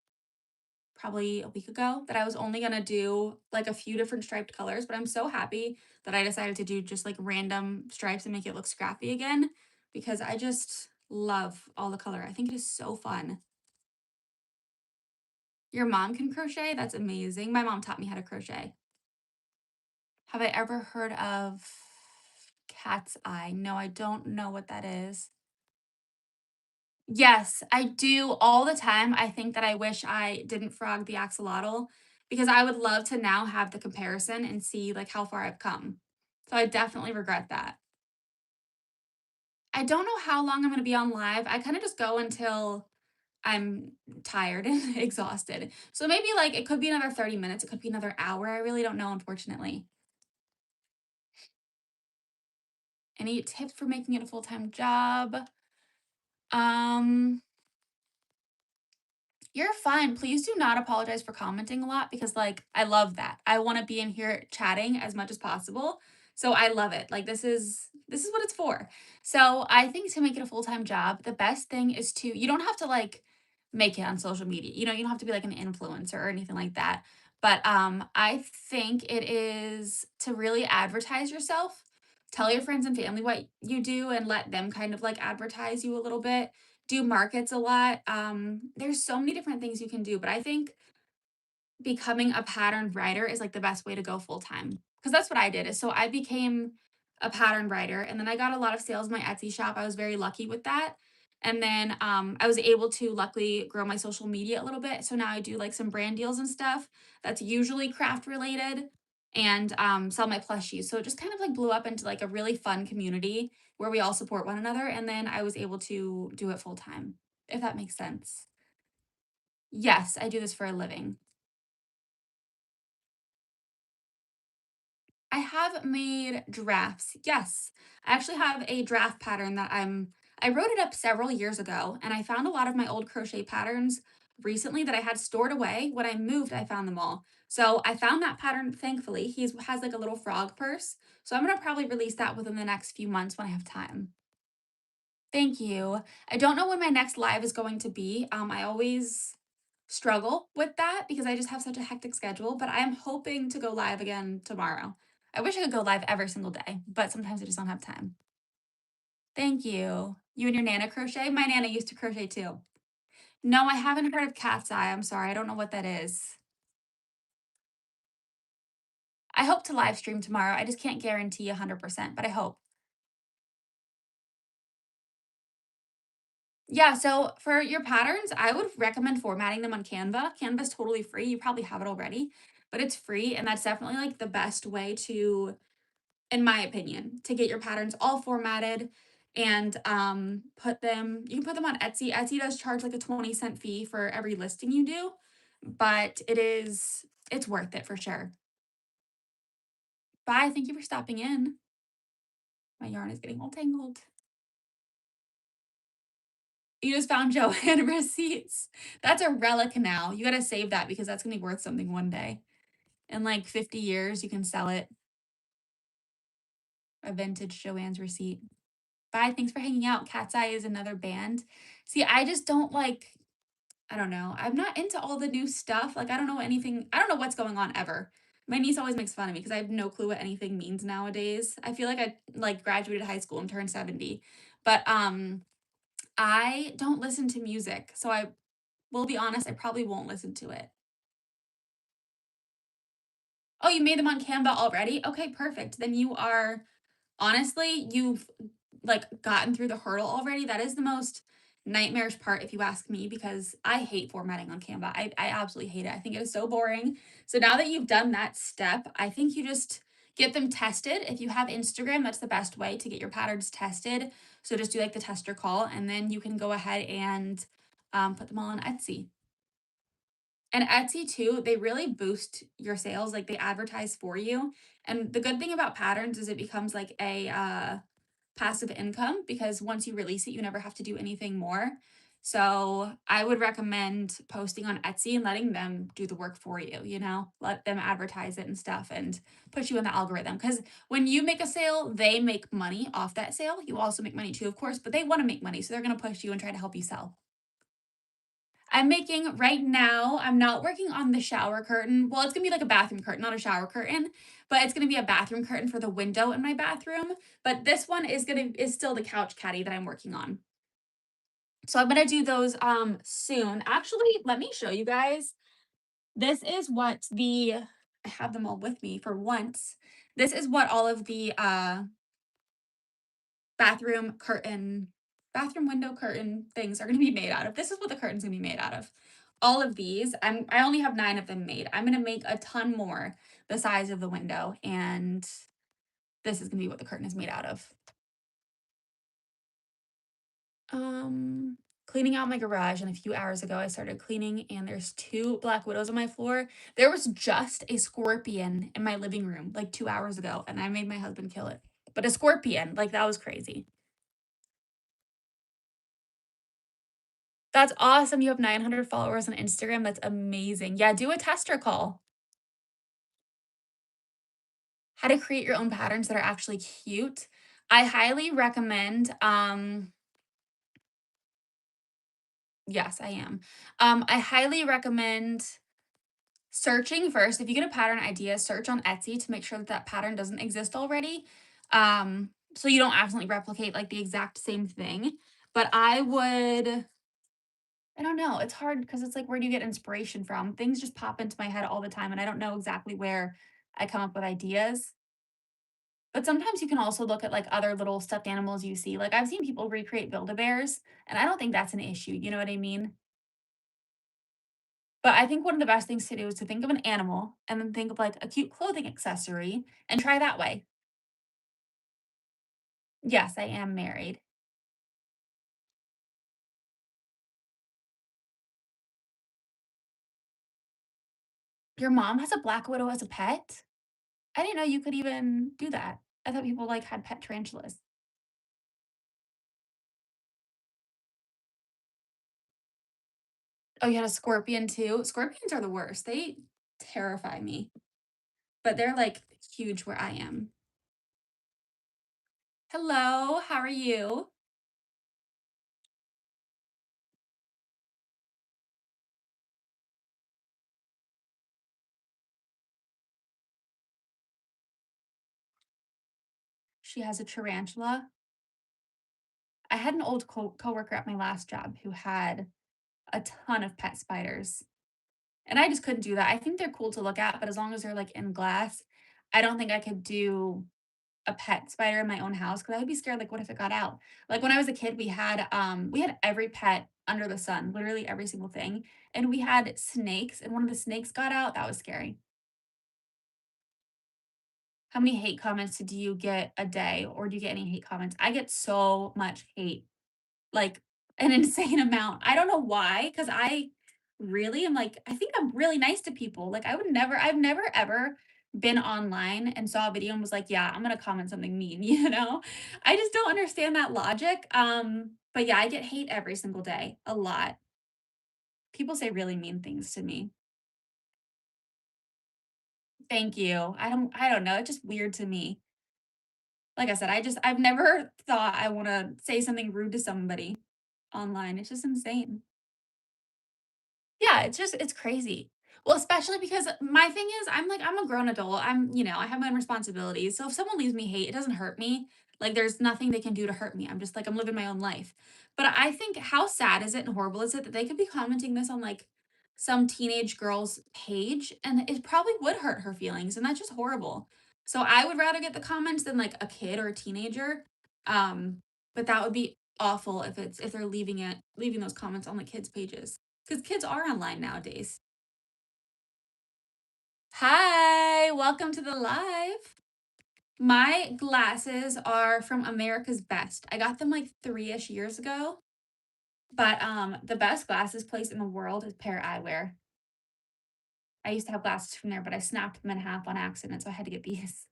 probably a week ago that I was only gonna do like a few different striped colors, but I'm so happy that I decided to do just like random stripes and make it look scrappy again because I just love all the color. I think it is so fun. Your mom can crochet? That's amazing. My mom taught me how to crochet. Have I ever heard of cat's eye? No, I don't know what that is. Yes, I do all the time. I think that I wish I didn't frog the axolotl because I would love to now have the comparison and see like how far I've come. So I definitely regret that. I don't know how long I'm going to be on live. I kind of just go until I'm tired and exhausted. So maybe like it could be another 30 minutes, it could be another hour. I really don't know, unfortunately. Any tips for making it a full-time job? Um, You're fine. Please do not apologize for commenting a lot because, like, I love that. I want to be in here chatting as much as possible. So I love it. Like this is what it's for. So I think to make it a full-time job, the best thing is to you don't have to like make it on social media. You know, you don't have to be like an influencer or anything like that. But I think it is to really advertise yourself. Tell your friends and family what you do and let them kind of like advertise you a little bit do markets a lot. There's so many different things you can do, but I think becoming a pattern writer is like the best way to go full time because that's what I did. Is so I became a pattern writer, and then I got a lot of sales in my Etsy shop. I was very lucky with that. And then I was able to luckily grow my social media a little bit. So now I do like some brand deals and stuff that's usually craft related and sell my plushies. So it just kind of like blew up into like a really fun community where we all support one another. And then I was able to do it full time, if that makes sense. Yes, I do this for a living. I have made drafts. Yes. I actually have a draft pattern that I wrote it up several years ago and I found a lot of my old crochet patterns recently that I had stored away. When I moved, I found them all. So I found that pattern thankfully. He has like a little frog purse. So I'm going to probably release that within the next few months when I have time. Thank you. I don't know when my next live is going to be. I always struggle with that because I just have such a hectic schedule, but I am hoping to go live again tomorrow. I wish I could go live every single day, but sometimes I just don't have time. Thank you. You and your Nana crochet? My Nana used to crochet too. No, I haven't heard of cat's eye. I'm sorry. I don't know what that is. I hope to live stream tomorrow. I just can't guarantee 100%, but I hope. Yeah, so for your patterns, I would recommend formatting them on Canva. Canva's totally free. You probably have it already, but it's free and that's definitely like the best way to in my opinion, to get your patterns all formatted and put them you can put them on Etsy. Etsy does charge like a 20-cent fee for every listing you do, but it's worth it for sure. Bye. Thank you for stopping in. My yarn is getting all tangled. You just found Joanne receipts. That's a relic now. You gotta save that because that's gonna be worth something one day. In like 50 years, you can sell it. A vintage Joanne's receipt. Bye. Thanks for hanging out. Cat's Eye is another band. See, I just don't like I don't know. I'm not into all the new stuff. Like, I don't know anything. I don't know what's going on ever. My niece always makes fun of me because I have no clue what anything means nowadays. I feel like I like graduated high school and turned 70. But I don't listen to music. So I will be honest, I probably won't listen to it. Oh, you made them on Canva already? Okay, perfect. Then you are honestly, you've like gotten through the hurdle already. That is the most nightmarish part if you ask me because I hate formatting on Canva. I absolutely hate it. I think it is so boring. So now that you've done that step, I think you just get them tested. If you have Instagram, that's the best way to get your patterns tested. So just do like the tester call and then you can go ahead and put them all on Etsy. And Etsy too, they really boost your sales, like, they advertise for you, and the good thing about patterns is it becomes like a, passive income because once you release it, you never have to do anything more. So, I would recommend posting on Etsy and letting them do the work for you, you know? Let them advertise it and stuff and put you in the algorithm. Because when you make a sale, they make money off that sale. You also make money too, of course, but they wanna make money, so they're gonna push you and try to help you sell. I'm making right now, I'm not working on the shower curtain. Well, it's gonna be like a bathroom curtain, not a shower curtain, but it's gonna be a bathroom curtain for the window in my bathroom. But this one is still the couch caddy that I'm working on. So I'm gonna do those soon. Actually, let me show you guys. This is what the I have them all with me for once. This is what all of the bathroom curtain, bathroom window curtain things are gonna be made out of. This is what the curtain's gonna be made out of. All of these, I only have 9 of them made. I'm gonna make a ton more the size of the window, and this is gonna be what the curtain is made out of. Cleaning out my garage, and a few hours ago I started cleaning and there's 2 black widows on my floor. There was just a scorpion in my living room like 2 hours ago, and I made my husband kill it. But a scorpion, like that was crazy. That's awesome. You have 900 followers on Instagram. That's amazing. Yeah, do a tester call. How to create your own patterns that are actually cute. I highly recommend, yes, I am. I highly recommend searching first. If you get a pattern idea, search on Etsy to make sure that that pattern doesn't exist already. So you don't accidentally replicate like the exact same thing. But I don't know. It's hard because it's like, where do you get inspiration from? Things just pop into my head all the time, and I don't know exactly where I come up with ideas. But sometimes you can also look at like other little stuffed animals you see. Like I've seen people recreate Build-A-Bears, and I don't think that's an issue. You know what I mean? But I think one of the best things to do is to think of an animal and then think of like a cute clothing accessory and try that way. Yes, I am married. Your mom has a black widow as a pet? I didn't know you could even do that. I thought people like had pet tarantulas. Oh, you had a scorpion too? Scorpions are the worst. They terrify me, but they're like huge where I am. Hello, how are you? She has a tarantula. I had an old coworker at my last job who had a ton of pet spiders, and I just couldn't do that. I think they're cool to look at, but as long as they're like in glass, I don't think I could do a pet spider in my own house because I would be scared. Like, what if it got out? Like when I was a kid, we had every pet under the sun, literally every single thing, and we had snakes. And one of the snakes got out. That was scary. How many hate comments do you get a day, or do you get any hate comments? I get so much hate. Like, an insane amount. I don't know why, because I really am like, I think I'm really nice to people. Like, I've never ever been online and saw a video and was like, "Yeah, I'm gonna comment something mean," you know? I just don't understand that logic. But yeah, I get hate every single day, a lot. People say really mean things to me. Thank you. I don't know, it's just weird to me. Like I said, I've never thought I wanna say something rude to somebody online. It's just insane. Yeah, it's crazy. Well, especially because my thing is I'm a grown adult. I have my own responsibilities. So if someone leaves me hate, it doesn't hurt me. Like there's nothing they can do to hurt me. I'm just like I'm living my own life. But I think how sad is it and horrible is it that they could be commenting this on like some teenage girl's page and it probably would hurt her feelings and that's just horrible. So I would rather get the comments than like a kid or a teenager. Um but that would be awful if they're leaving those comments on the kids' pages. 'Cause kids are online nowadays. Hi, welcome to the live. My glasses are from America's Best. I got them like 3-ish years ago, but, the best glasses place in the world is Pair Eyewear. I used to have glasses from there, but I snapped them in half on accident, so I had to get these.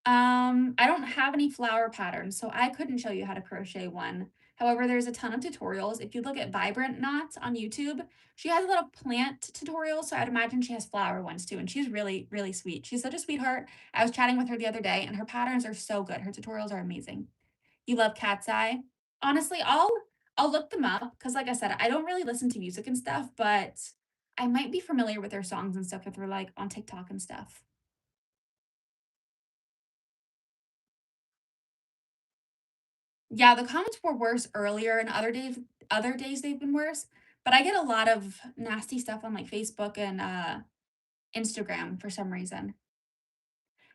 I don't have any flower patterns, so I couldn't show you how to crochet one. However, there's a ton of tutorials. If you look at Vibrant Knots on YouTube, she has a lot of plant tutorials, so I'd imagine she has flower ones too, and she's really, really sweet. She's such a sweetheart. I was chatting with her the other day, and her patterns are so good. Her tutorials are amazing. You love Cat's Eye? Honestly, I'll look them up because, like I said, I don't really listen to music and stuff, but I might be familiar with their songs and stuff if they're, like, on TikTok and stuff. Yeah, the comments were worse earlier, and other days they've been worse, but I get a lot of nasty stuff on, like, Facebook and, Instagram for some reason.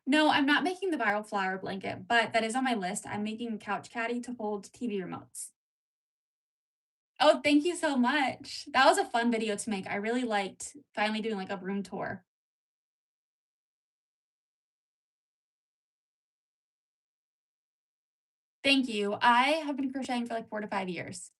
No, I'm not making the viral flower blanket, but that is on my list. I'm making a couch caddy to hold TV remotes. Oh, thank you so much. That was a fun video to make. I really liked finally doing, like, a room tour. Thank you. I have been crocheting for, like, 4 to 5 years.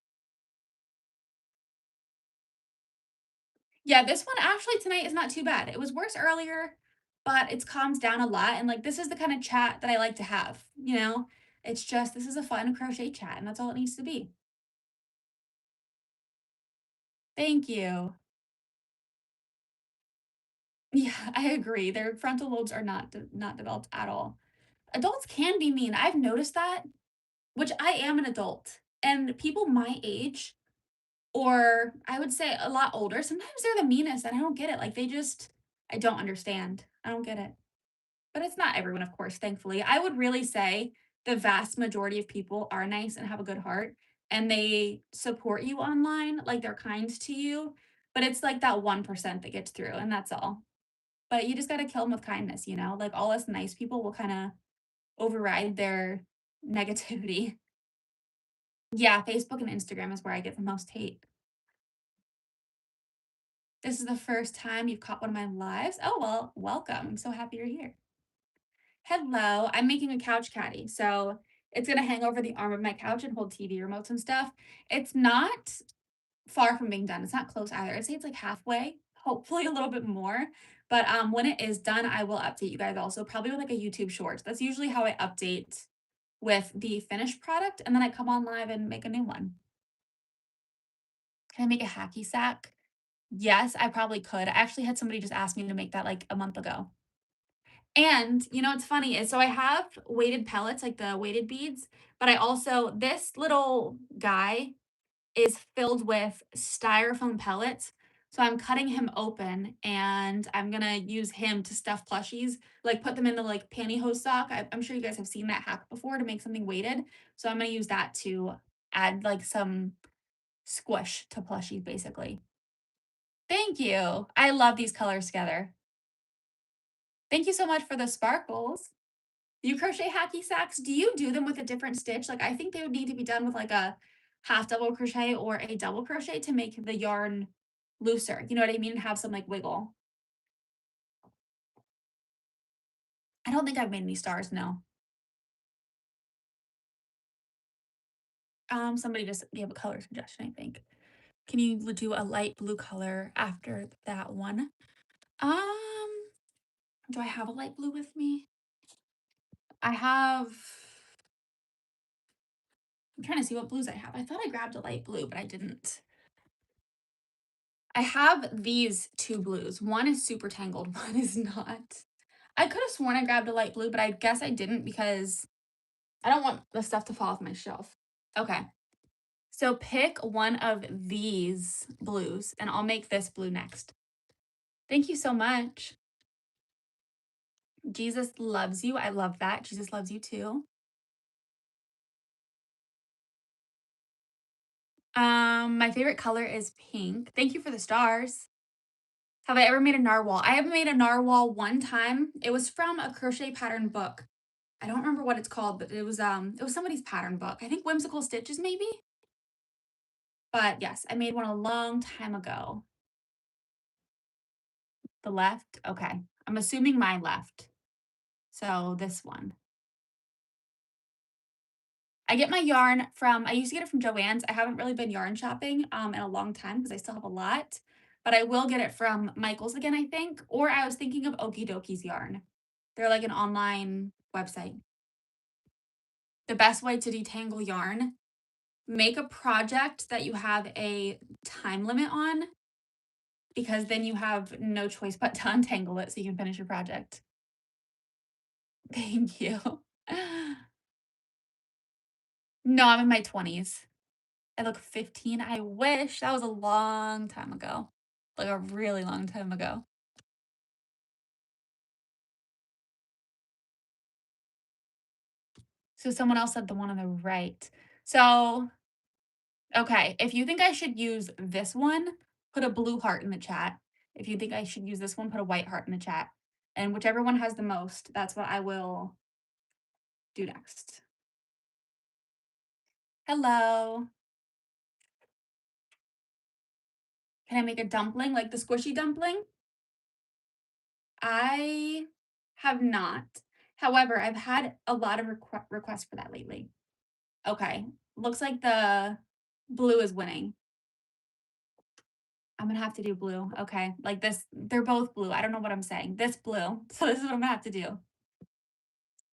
Yeah, this one actually tonight is not too bad. It was worse earlier, but it's calmed down a lot, and, like, this is the kinda chat that I like to have, you know? It's just this is a fun crochet chat, and that's all it needs to be. Thank you. Yeah, I agree. Their frontal lobes are not developed at all. Adults can be mean. I've noticed that, which I am an adult, and people my age, or I would say a lot older, sometimes they're the meanest, and I don't get it. Like, they just I don't understand. I don't get it. But it's not everyone, of course, thankfully. I would really say the vast majority of people are nice and have a good heart, and they support you online, like, they're kind to you, but it's, like, that 1% that gets through, and that's all. But you just gotta kill them with kindness, you know? Like, all us nice people will kinda override their negativity. Yeah, Facebook and Instagram is where I get the most hate. This is the first time you've caught one of my lives? Oh, well, welcome. I'm so happy you're here. Hello, I'm making a couch caddy, so it's gonna hang over the arm of my couch and hold TV remotes and stuff. It's not far from being done. It's not close either. I'd say it's like halfway, hopefully a little bit more. But when it is done, I will update you guys also, probably with like a YouTube shorts. That's usually how I update with the finished product, and then I come on live and make a new one. Can I make a hacky sack? Yes, I probably could. I actually had somebody just ask me to make that like a month ago. And, you know, what's funny is so I have weighted pellets, like the weighted beads, but I also this little guy is filled with styrofoam pellets. So I'm cutting him open and I'm gonna use him to stuff plushies, like put them in the like pantyhose sock. I'm sure you guys have seen that hack before to make something weighted. So I'm gonna use that to add like some squish to plushies, basically. Thank you. I love these colors together. Thank you so much for the sparkles. You crochet hacky sacks, do you do them with a different stitch? Like, I think they would need to be done with, like, a half double crochet or a double crochet to make the yarn looser, you know what I mean? Have some, like, wiggle. I don't think I've made any stars, no. Somebody just gave a color suggestion, I think. Can you do a light blue color after that one? Um, do I have a light blue with me? I have I'm trying to see what blues I have. I thought I grabbed a light blue, but I didn't. I have these 2 blues. One is super tangled, one is not. I could have sworn I grabbed a light blue, but I guess I didn't because I don't want the stuff to fall off my shelf. Okay. So pick one of these blues, and I'll make this blue next. Thank you so much. Jesus loves you. I love that. Jesus loves you too. My favorite color is pink. Thank you for the stars. Have I ever made a narwhal? I have made a narwhal one time. It was from a crochet pattern book. I don't remember what it's called, but it was somebody's pattern book. I think Whimsical Stitches maybe? But yes, I made one a long time ago. The left? Okay. I'm assuming my left. So this one. I get my yarn from I used to get it from Joann's. I haven't really been yarn shopping in a long time because I still have a lot. But I will get it from Michael's again, I think. Or I was thinking of Okie Doki's yarn. They're like an online website. The best way to detangle yarn, make a project that you have a time limit on because then you have no choice but to untangle it so you can finish your project. Thank you. No, I'm in my 20s. I look 15. I wish. That was a long time ago. Like a really long time ago. So someone else said the one on the right. So, okay, if you think I should use this one, put a blue heart in the chat. If you think I should use this one, put a white heart in the chat. And whichever one has the most, that's what I will do next. Hello. Can I make a dumpling, like the squishy dumpling? I have not. However, I've had a lot of requests for that lately. Okay. Looks like the blue is winning. I'm gonna have to do blue. Okay. Like this, they're both blue. I don't know what I'm saying. This blue. So this is what I'm gonna have to do.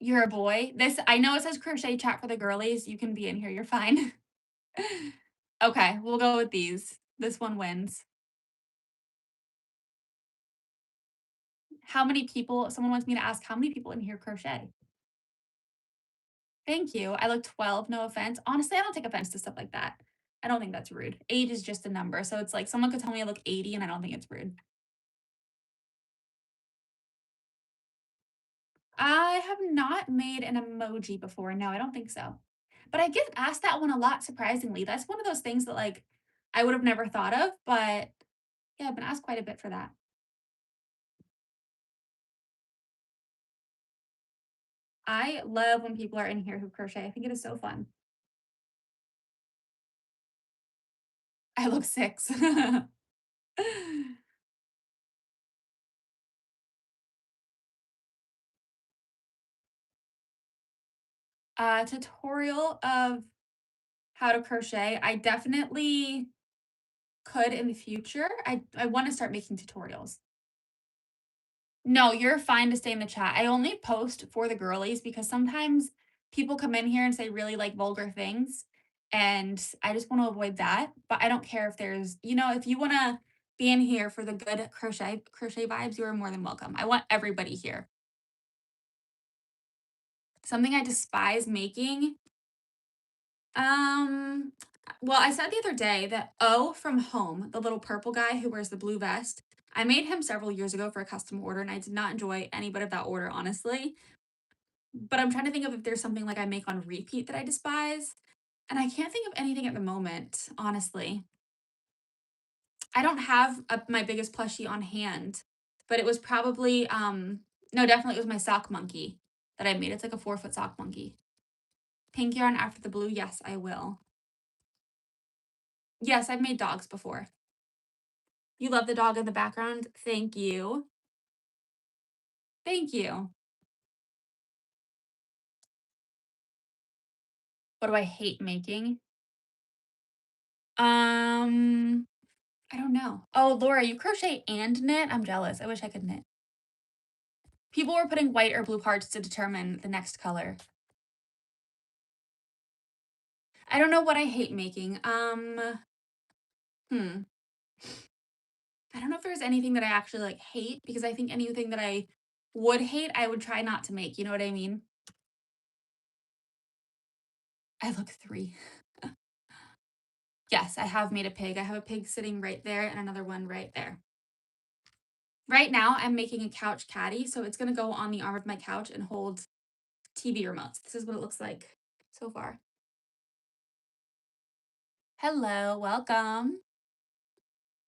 You're a boy. This, I know it says crochet chat for the girlies. You can be in here. You're fine. Okay. We'll go with these. This one wins. How many people, someone wants me to ask how many people in here crochet? Thank you. I look 12, no offense. Honestly, I don't take offense to stuff like that. I don't think that's rude. Age is just a number. So it's like someone could tell me I look 80 and I don't think it's rude. I have not made an emoji before. No, I don't think so. But I get asked that one a lot, surprisingly. That's one of those things that like I would have never thought of, but yeah, I've been asked quite a bit for that. I love when people are in here who crochet. I think it is so fun. I look 6. Tutorial of how to crochet. I definitely could in the future. I want to start making tutorials. No, you're fine to stay in the chat. I only post for the girlies because sometimes people come in here and say really like vulgar things, and I just want to avoid that. But I don't care if there's, if you want to be in here for the good crochet vibes, you are more than welcome. I want everybody here. Something I despise making. Um, well, I said the other day that O from Home, the little purple guy who wears the blue vest, I made him several years ago for a custom order, and I did not enjoy any bit of that order, honestly. But I'm trying to think of if there's something like I make on repeat that I despise, and I can't think of anything at the moment, honestly. I don't have my biggest plushie on hand, but it was probably no, definitely it was my sock monkey that I made. It's like a 4-foot sock monkey. Pink yarn after the blue. Yes, I will. Yes, I've made dogs before. You love the dog in the background. Thank you. Thank you. What do I hate making? I don't know. Oh, Laura, you crochet and knit? I'm jealous. I wish I could knit. People were putting white or blue parts to determine the next color. I don't know what I hate making. Hmm. I don't know if there's anything that I actually like hate because I think anything that I would hate, I would try not to make. You know what I mean? I look 3. Yes, I have made a pig. I have a pig sitting right there and another one right there. Right now, I'm making a couch caddy, so it's gonna go on the arm of my couch and hold TV remotes. This is what it looks like so far. Hello, welcome.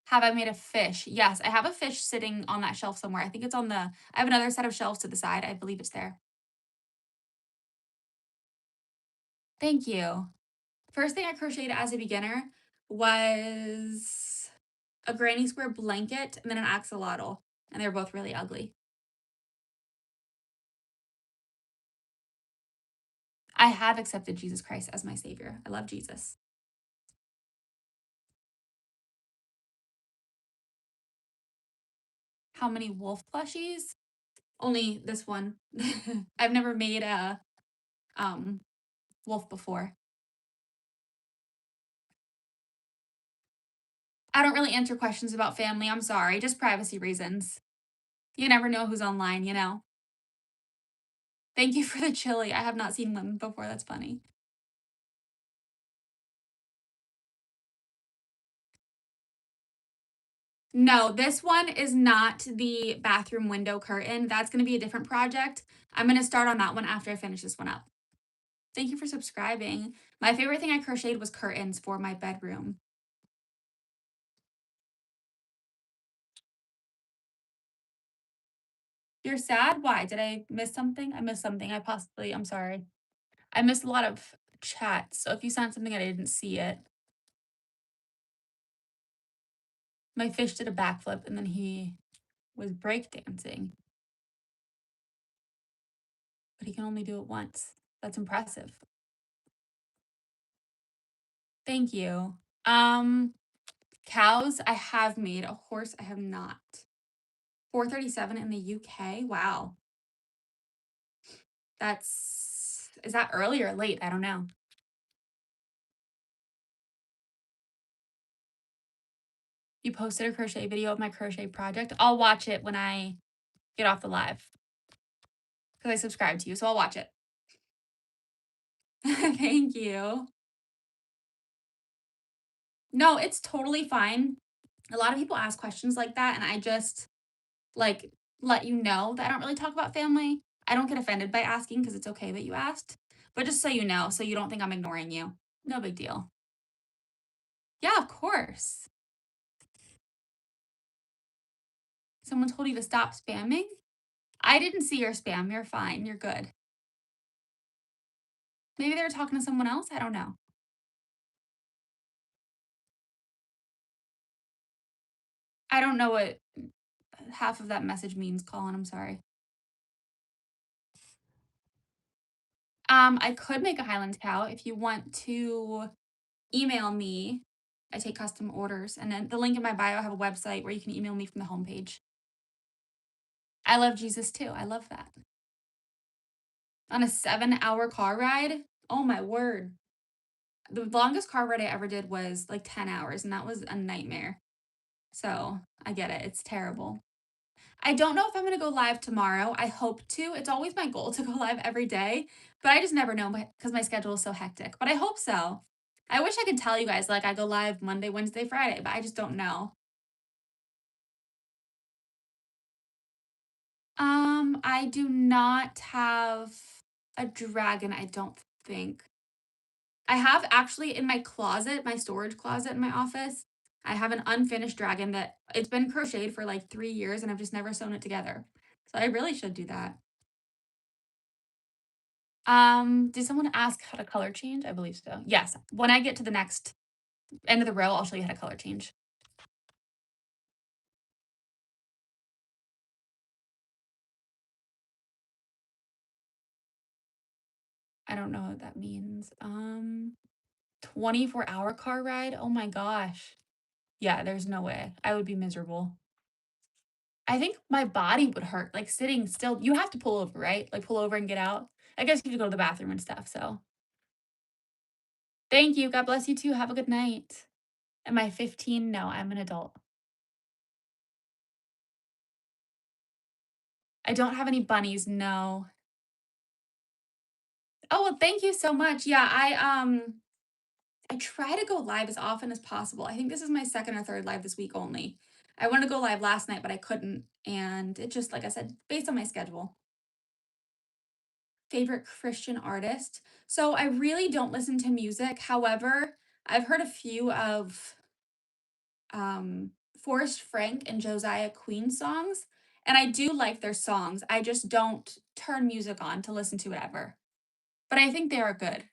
Have I made a fish? Yes, I have a fish sitting on that shelf somewhere. I think it's on I have another set of shelves to the side. I believe it's there. Thank you. First thing I crocheted as a beginner was a granny square blanket and then an axolotl, and they were both really ugly. I have accepted Jesus Christ as my savior. I love Jesus. How many wolf plushies? Only this one. I've never made a um wolf before. I don't really answer questions about family. I'm sorry, just privacy reasons. You never know who's online, you know. Thank you for the chili. I have not seen them before. That's funny. No, this one is not the bathroom window curtain. That's gonna be a different project. I'm gonna start on that one after I finish this one up. Thank you for subscribing. My favorite thing I crocheted was curtains for my bedroom. You're sad? Why? Did I miss something? I missed something. I'm sorry. I missed a lot of chats, so if you sent something and I didn't see it. My fish did a backflip and then he was breakdancing, but he can only do it once. That's impressive. Thank you. Um, Cows I have made. A horse I have not. 437 in the UK. Wow. Is that early or late? I don't know. You posted a crochet video of my crochet project. I'll watch it when I get off the live because I subscribe to you, so I'll watch it. Thank you. No, it's totally fine. A lot of people ask questions like that, and I just like let you know that I don't really talk about family. I don't get offended by asking because it's okay that you asked, but just so you know, so you don't think I'm ignoring you. No big deal. Yeah, of course. Someone told you to stop spamming? I didn't see your spam. You're fine. You're good. Maybe they were talking to someone else. I don't know. I don't know what half of that message means, Colin. I'm sorry. I could make a Highland cow if you want to email me. I take custom orders, and then the link in my bio, I have a website where you can email me from the homepage. I love Jesus too. I love that. On a 7-hour car ride? Oh my word. The longest car ride I ever did was like 10 hours, and that was a nightmare. So I get it. It's terrible. I don't know if I'm gonna go live tomorrow. I hope to. It's always my goal to go live every day, but I just never know because my schedule is so hectic. But I hope so. I wish I could tell you guys like I go live Monday, Wednesday, Friday, but I just don't know. I do not have a dragon, I don't think. I have actually in my closet, my storage closet in my office, I have an unfinished dragon that it's been crocheted for like 3 years and I've just never sewn it together. So I really should do that. Did someone ask how to color change? I believe so. Yes. When I get to the next end of the row, I'll show you how to color change. I don't know what that means. 24-hour car ride? Oh my gosh. Yeah, there's no way. I would be miserable. I think my body would hurt, like, sitting still. You have to pull over, right? Like, pull over and get out? I guess you have to go to the bathroom and stuff, so thank you. God bless you too. Have a good night. Am I 15? No, I'm an adult. I don't have any bunnies, no. Oh, well, thank you so much. Yeah, I try to go live as often as possible. I think this is my second or third live this week only. I wanted to go live last night, but I couldn't, and it just like I said, based on my schedule. Favorite Christian artist? So, I really don't listen to music. However, I've heard a few of, Forrest Frank and Josiah Queen songs, and I do like their songs. I just don't turn music on to listen to it ever, but I think they are good.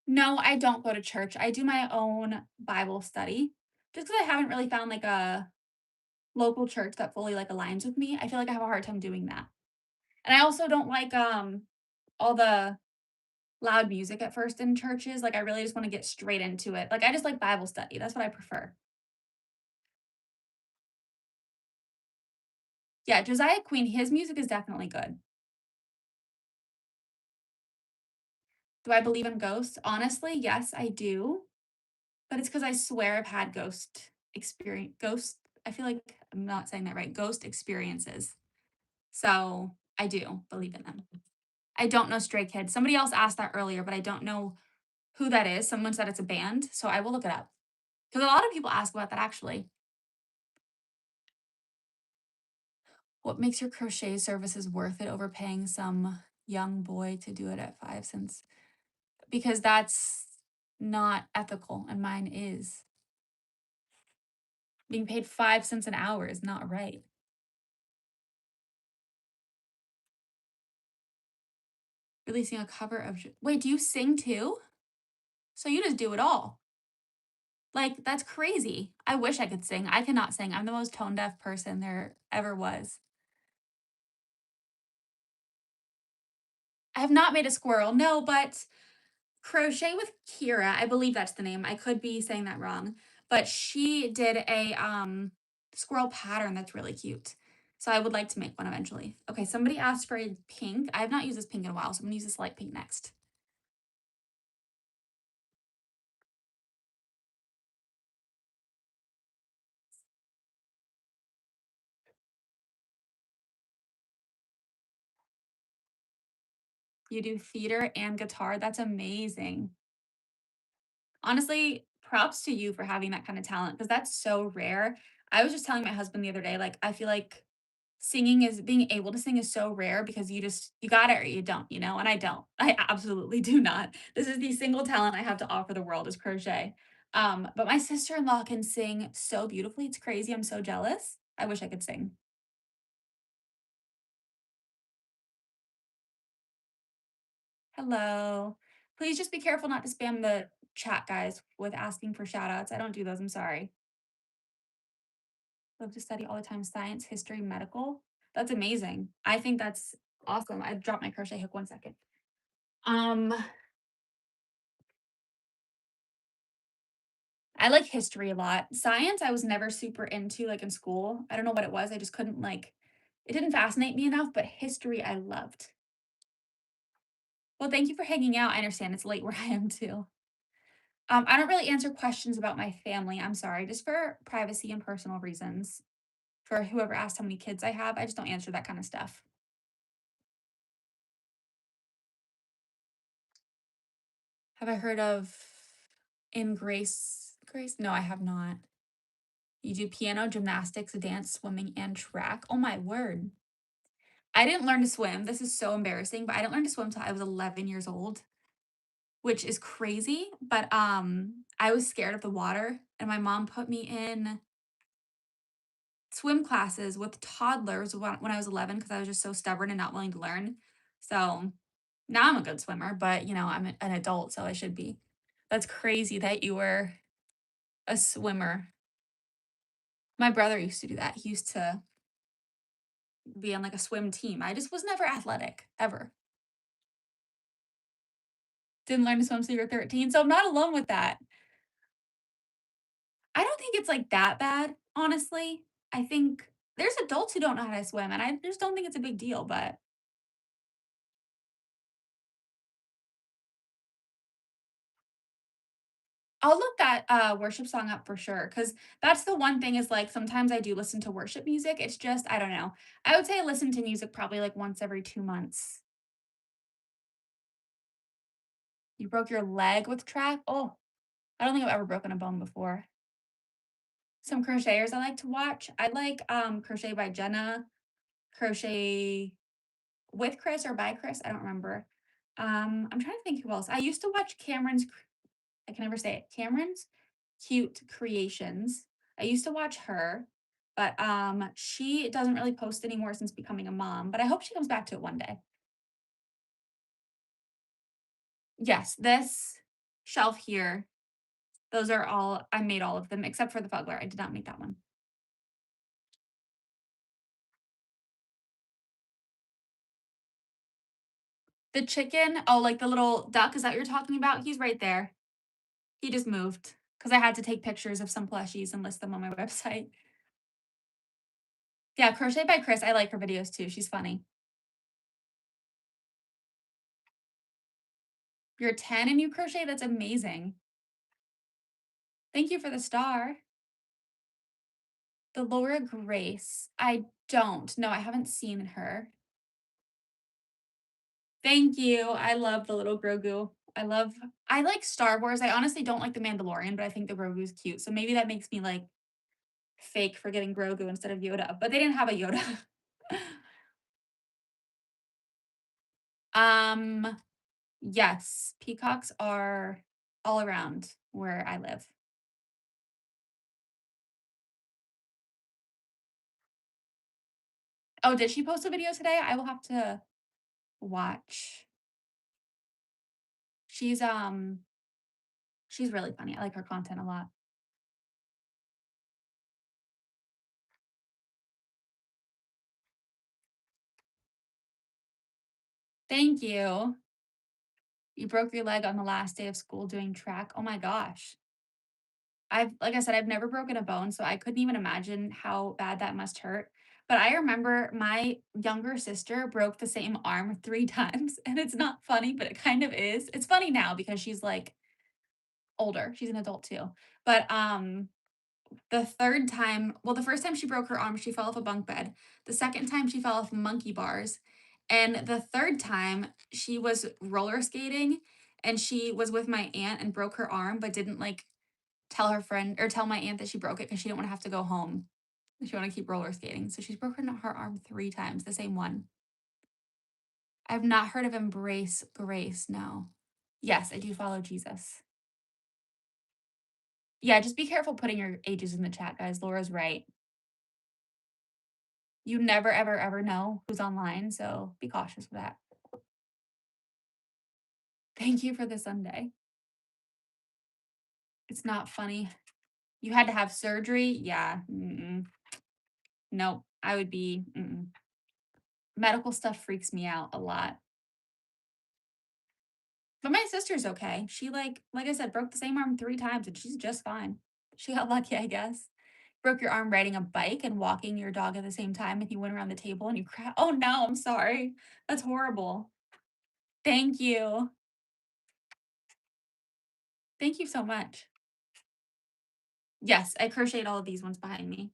No, I don't go to church. I do my own Bible study just because I haven't really found, like, a local church that fully, like, aligns with me. I feel like I have a hard time doing that. And I also don't like, all the loud music at first in churches. Like, I really just wanna get straight into it. Like, I just like Bible study. That's what I prefer. Yeah, Josiah Queen, his music is definitely good. Do I believe in ghosts? Honestly, yes, I do, but it's because I swear I've had ghost I feel like I'm not saying that right, ghost experiences. So, I do believe in them. I don't know Stray Kids. Somebody else asked that earlier, but I don't know who that is. Someone said it's a band, so I will look it up. Because a lot of people ask about that actually. What makes your crochet services worth it over paying some young boy to do it at 5 cents? Because that's not ethical, and mine is. Being paid 5 cents an hour is not right. Releasing a cover of wait, do you sing too? So you just do it all. Like, that's crazy. I wish I could sing. I cannot sing. I'm the most tone deaf person there ever was. I have not made a squirrel, no, but Crochet with Kira, I believe that's the name. I could be saying that wrong, but she did a squirrel pattern that's really cute. So I would like to make one eventually. Okay, somebody asked for a pink. I have not used this pink in a while, so I'm gonna use this light pink next. You do theater and guitar. That's amazing. Honestly, props to you for having that kind of talent because that's so rare. I was just telling my husband the other day, like, I feel like singing is being able to sing is so rare because you got it or you don't, you know? And I don't. I absolutely do not. This is the single talent I have to offer the world is crochet. But my sister-in-law can sing so beautifully. It's crazy. I'm so jealous. I wish I could sing. Hello. Please just be careful not to spam the chat, guys, with asking for shout outs. I don't do those. I'm sorry. Love to study all the time science, history, medical. That's amazing. I think that's awesome. I dropped my crochet hook 1 second. Um, I like history a lot. Science, I was never super into like in school. I don't know what it was. I just couldn't like it didn't fascinate me enough, but history I loved. Well, thank you for hanging out. I understand it's late where I am too. I don't really answer questions about my family. I'm sorry, just for privacy and personal reasons. For whoever asked how many kids I have, I just don't answer that kind of stuff. Have I heard of in Grace? No, I have not. You do piano, gymnastics, dance, swimming, and track. Oh my word. I didn't learn to swim. This is so embarrassing, but I didn't learn to swim till I was 11 years old, which is crazy. But I was scared of the water, and my mom put me in swim classes with toddlers when I was 11 because I was just so stubborn and not willing to learn. So now I'm a good swimmer, but I'm an adult, so I should be. That's crazy that you were a swimmer. My brother used to do that. He used to be on like a swim team. I just was never athletic ever. Didn't learn to swim till you were 13, so I'm not alone with that. I don't think it's like that bad, honestly. I think there's adults who don't know how to swim, and I just don't think it's a big deal, but I'll look that worship song up for sure because that's the one thing is like sometimes I do listen to worship music. It's just, I don't know. I would say I listen to music probably like once every 2 months. You broke your leg with track? Oh, I don't think I've ever broken a bone before. Some crocheters I like to watch. I like Crochet by Jenna, Crochet with Chris or by Chris. I don't remember. I'm trying to think who else. I used to watch I can never say it. Cameron's Cute Creations. I used to watch her, but she doesn't really post anymore since becoming a mom, but I hope she comes back to it one day. Yes, this shelf here, those are all I made all of them except for the fuggler. I did not make that one. The chicken, oh, like the little duck, is that what you're talking about? He's right there. He just moved because I had to take pictures of some plushies and list them on my website. Yeah, Crochet by Chris. I like her videos too. She's funny. You're 10 and you crochet? That's amazing. Thank you for the star. The Laura Grace. I don't. No, I haven't seen her. Thank you. I love the little Grogu. I like Star Wars. I honestly don't like The Mandalorian, but I think the Grogu's cute. So maybe that makes me like fake for getting Grogu instead of Yoda, but they didn't have a Yoda. um, yes, peacocks are all around where I live. Oh, did she post a video today? I will have to watch. She's um she's really funny. I like her content a lot. Thank you. You broke your leg on the last day of school doing track. Oh my gosh. Like I said, I've never broken a bone, so I couldn't even imagine how bad that must hurt. But I remember my younger sister broke the same arm 3 times, and it's not funny, but it kind of is. It's funny now because she's, like, older. She's an adult too. But, the 3rd time well, the first time she broke her arm, she fell off a bunk bed. The second time, she fell off monkey bars. And the 3rd time, she was roller skating, and she was with my aunt and broke her arm, but didn't, like, tell her friend or tell my aunt that she broke it because she didn't want to have to go home. She wanted to keep roller skating. So she's broken her arm 3 times, the same one. I've not heard of Embrace Grace, no. Yes, I do follow Jesus. Yeah, just be careful putting your ages in the chat, guys. Laura's right. You never, ever, ever know who's online, so be cautious with that. Thank you for the Sunday. It's not funny. You had to have surgery? Yeah. Mm-mm. Nope. I would be. Mm-mm. Medical stuff freaks me out a lot. But my sister's okay. She like I said, broke the same arm 3 times and she's just fine. She got lucky, I guess. Broke your arm riding a bike and walking your dog at the same time, and you went around the table and you cra Oh, no, I'm sorry. That's horrible. Thank you. Thank you so much. Yes, I crocheted all of these ones behind me.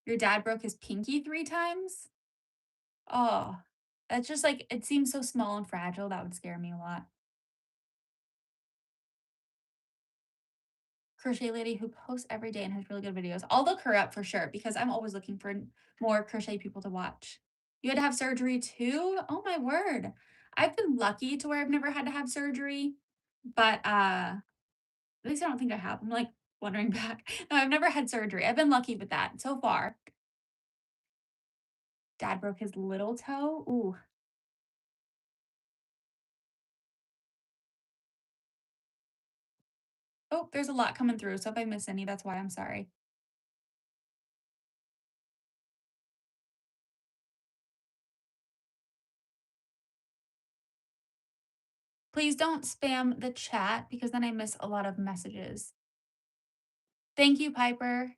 Your dad broke his pinky 3 times? Oh, that's just like it seems so small and fragile, that would scare me a lot. Crochet lady who posts every day and has really good videos. I'll look her up for sure because I'm always looking for more crochet people to watch. You had to have surgery too? Oh my word. I've been lucky to where I've never had to have surgery, but at least I don't think I have. I'm like wondering back. No, I've never had surgery. I've been lucky with that so far. Dad broke his little toe. Ooh. Oh, there's a lot coming through. So if I miss any, that's why I'm sorry. Please don't spam the chat because then I miss a lot of messages. Thank you, Piper.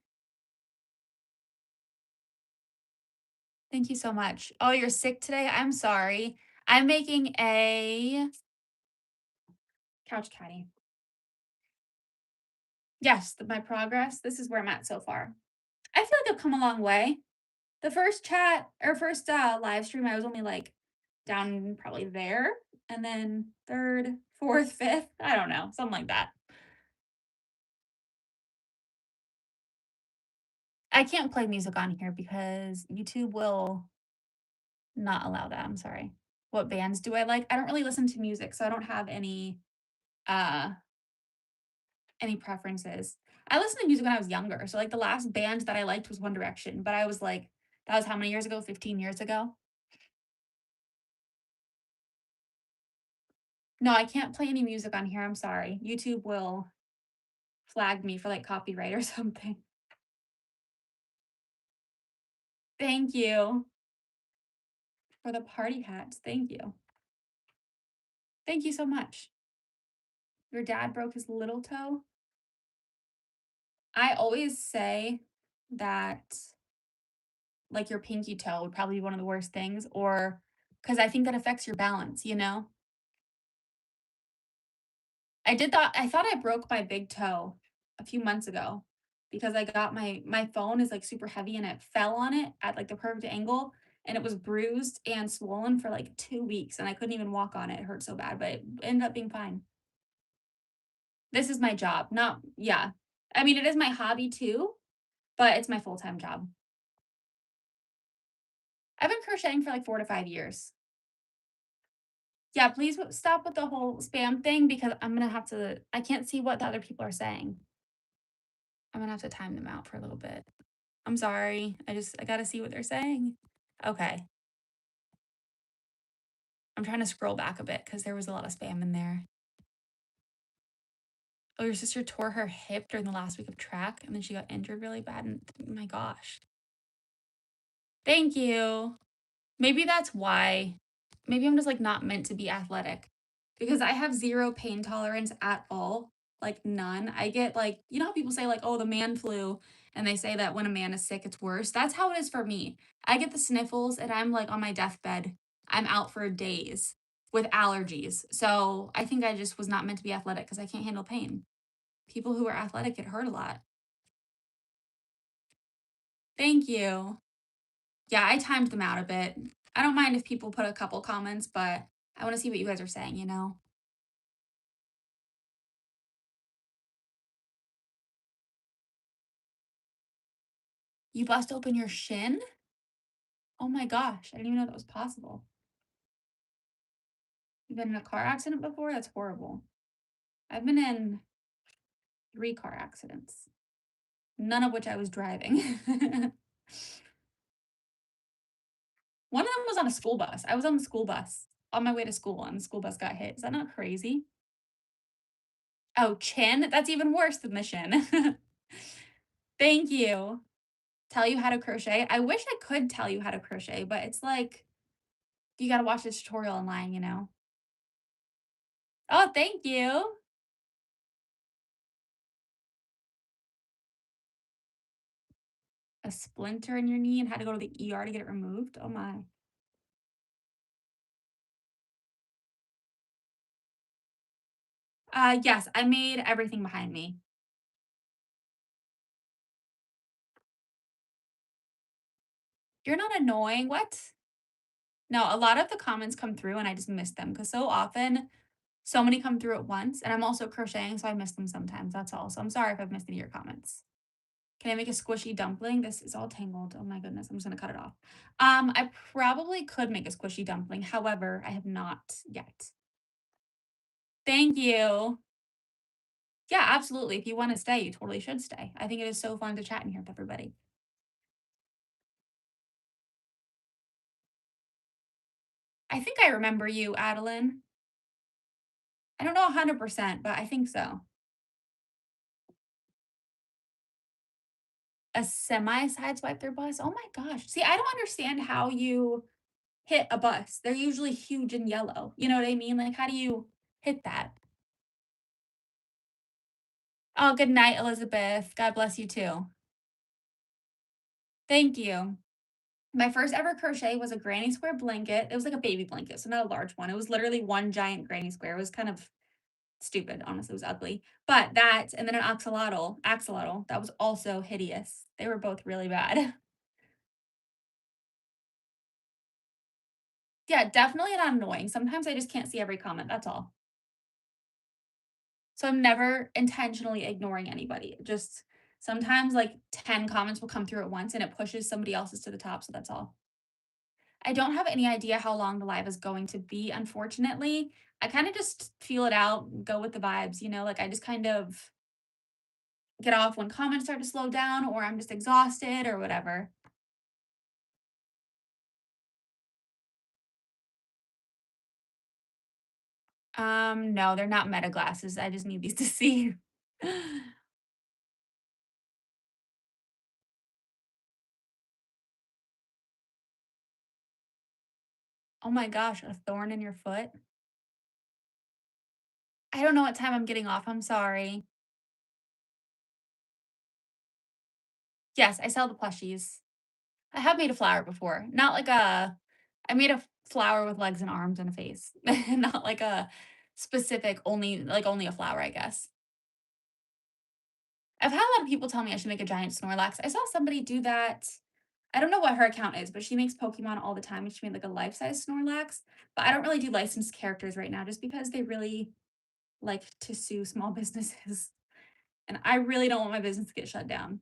Thank you so much. Oh, you're sick today? I'm sorry. I'm making a couch caddy. Yes, my progress. This is where I'm at so far. I feel like I've come a long way. The first chat or first live stream, I was only like down probably there, and then third, fourth, fifth. I don't know, something like that. I can't play music on here because YouTube will not allow that. I'm sorry. What bands do I like? I don't really listen to music, so I don't have uh any preferences. I listened to music when I was younger. So like the last band that I liked was One Direction, but I was like that was how many years ago? 15 years ago? No, I can't play any music on here. I'm sorry. YouTube will flag me for like copyright or something. Thank you for the party hats. Thank you. Thank you so much. Your dad broke his little toe. I always say that like your pinky toe would probably be one of the worst things, or because I think that affects your balance, you know? I thought I broke my big toe a few months ago because I got my phone is like super heavy and it fell on it at like the perfect angle and it was bruised and swollen for like 2 weeks, and I couldn't even walk on it. It hurt so bad, but it ended up being fine. This is my job, not, yeah. I mean, it is my hobby too, but it's my full time job. I've been crocheting for like 4 to 5 years. Yeah, please stop with the whole spam thing because I'm gonna have to. I can't see what the other people are saying. I'm gonna have to time them out for a little bit. I'm sorry. I gotta see what they're saying. Okay. I'm trying to scroll back a bit because there was a lot of spam in there. Oh, your sister tore her hip during the last week of track and then she got injured really bad. And my gosh. Thank you. Maybe that's why. Maybe I'm just like not meant to be athletic because I have zero pain tolerance at all. Like none. I get like, you know how people say like, oh, the man flu, and they say that when a man is sick, it's worse. That's how it is for me. I get the sniffles and I'm like on my deathbed. I'm out for days with allergies. So I think I just was not meant to be athletic because I can't handle pain. People who are athletic get hurt a lot. Thank you. Yeah, I timed them out a bit. I don't mind if people put a couple comments, but I want to see what you guys are saying, you know? You bust open your shin? Oh my gosh, I didn't even know that was possible. You've been in a car accident before? That's horrible. I've been in 3 car accidents, none of which I was driving. One of them was on a school bus. I was on the school bus on my way to school, and the school bus got hit. Is that not crazy? Oh, chin? That's even worse than the shin. Thank you. Tell you how to crochet. I wish I could tell you how to crochet, but it's like you gotta watch this tutorial online, you know? Oh, thank you. A splinter in your knee and had to go to the ER to get it removed? Oh my. Yes, I made everything behind me. You're not annoying, what? No, a lot of the comments come through and I just miss them because so often, so many come through at once, and I'm also crocheting, so I miss them sometimes, that's all. So I'm sorry if I've missed any of your comments. Can I make a squishy dumpling? This is all tangled. Oh my goodness, I'm just gonna cut it off. I probably could make a squishy dumpling. However, I have not yet. Thank you. Yeah, absolutely. If you want to stay, you totally should stay. I think it is so fun to chat in here with everybody. I think I remember you, Adeline. I don't know 100%, but I think so. A semi sideswipe their bus? Oh my gosh. See, I don't understand how you hit a bus. They're usually huge and yellow. You know what I mean? Like, how do you hit that? Oh, good night, Elizabeth. God bless you too. Thank you. My first ever crochet was a granny square blanket. It was like a baby blanket, so not a large one. It was literally one giant granny square. It was kind of stupid, honestly, it was ugly. But that and then an axolotl, that was also hideous. They were both really bad. Yeah, definitely not annoying. Sometimes I just can't see every comment, that's all. So I'm never intentionally ignoring anybody. Just sometimes like 10 comments will come through at once and it pushes somebody else's to the top, so that's all. I don't have any idea how long the live is going to be, unfortunately. I kind of just feel it out, go with the vibes, you know, like I just kind of get off when comments start to slow down or I'm just exhausted or whatever. No, they're not meta glasses. I just need these to see. Oh my gosh, a thorn in your foot? I don't know what time I'm getting off. I'm sorry. Yes, I sell the plushies. I have made a flower before. Not like a I made a flower with legs and arms and a face. Not like a specific only a flower, I guess. I've had a lot of people tell me I should make a giant Snorlax. I saw somebody do that. I don't know what her account is, but she makes Pokemon all the time, and she made, like, a life-size Snorlax, but I don't really do licensed characters right now just because they really like to sue small businesses, and I really don't want my business to get shut down.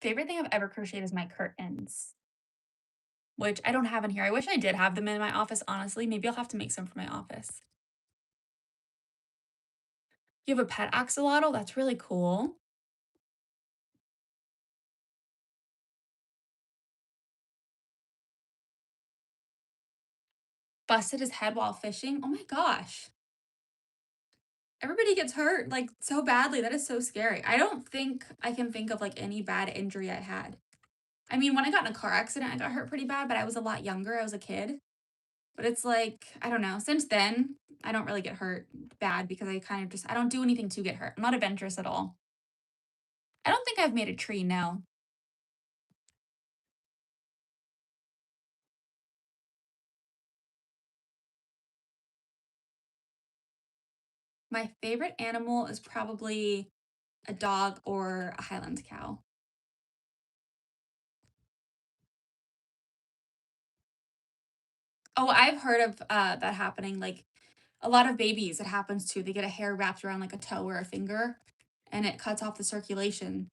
Favorite thing I've ever crocheted is my curtains, which I don't have in here. I wish I did have them in my office, honestly. Maybe I'll have to make some for my office. You have a pet axolotl? That's really cool. Busted his head while fishing? Oh my gosh. Everybody gets hurt, like, so badly. That is so scary. I don't think I can think of, like, any bad injury I had. I mean, when I got in a car accident, I got hurt pretty bad, but I was a lot younger. I was a kid. But it's like, I don't know, since then, I don't really get hurt bad because I kind of just I don't do anything to get hurt. I'm not adventurous at all. I don't think I've made a tree, no. My favorite animal is probably a dog or a Highland cow. Oh, I've heard of, that happening, like, a lot of babies it happens to, they get a hair wrapped around, like, a toe or a finger, and it cuts off the circulation.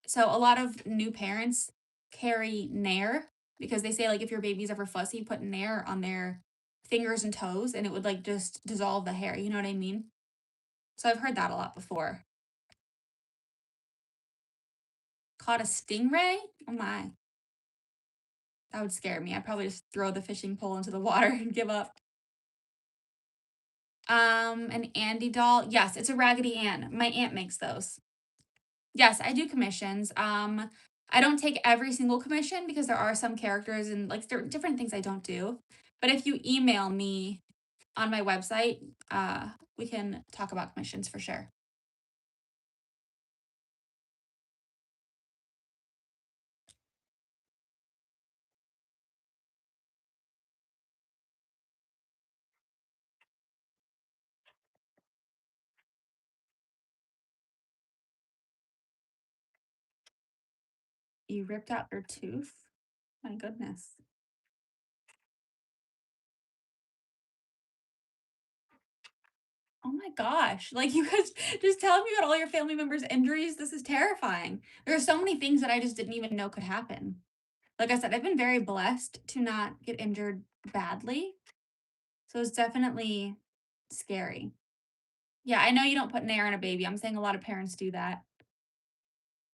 So, a lot of new parents carry Nair because they say, like, if your baby's ever fussy, put Nair on their fingers and toes, and it would, like, just dissolve the hair, you know what I mean? So, I've heard that a lot before. Caught a stingray? Oh my, that would scare me. I'd probably just throw the fishing pole into the water and give up. An Andy doll? Yes, it's a Raggedy Ann. My aunt makes those. Yes, I do commissions. I don't take every single commission because there are some characters and like there different things I don't do. But if you email me on my website, we can talk about commissions for sure. You ripped out your tooth? My goodness. Oh my gosh. Like you guys just telling me about all your family members' injuries. This is terrifying. There are so many things that I just didn't even know could happen. Like I said, I've been very blessed to not get injured badly. So it's definitely scary. Yeah, I know you don't put Nair on a baby. I'm saying a lot of parents do that.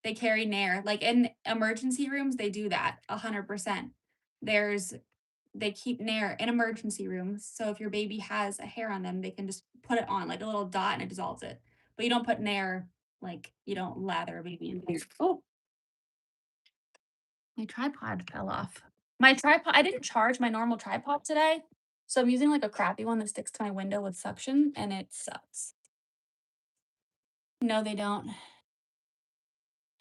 They carry Nair. Like in emergency rooms, they do that 100%. There's they keep Nair in emergency rooms. So if your baby has a hair on them, they can just put it on like a little dot and it dissolves it. But you don't put Nair like you don't lather a baby in Nair. Oh, my tripod fell off. My tripod, I didn't charge my normal tripod today. So I'm using like a crappy one that sticks to my window with suction and it sucks. No, they don't.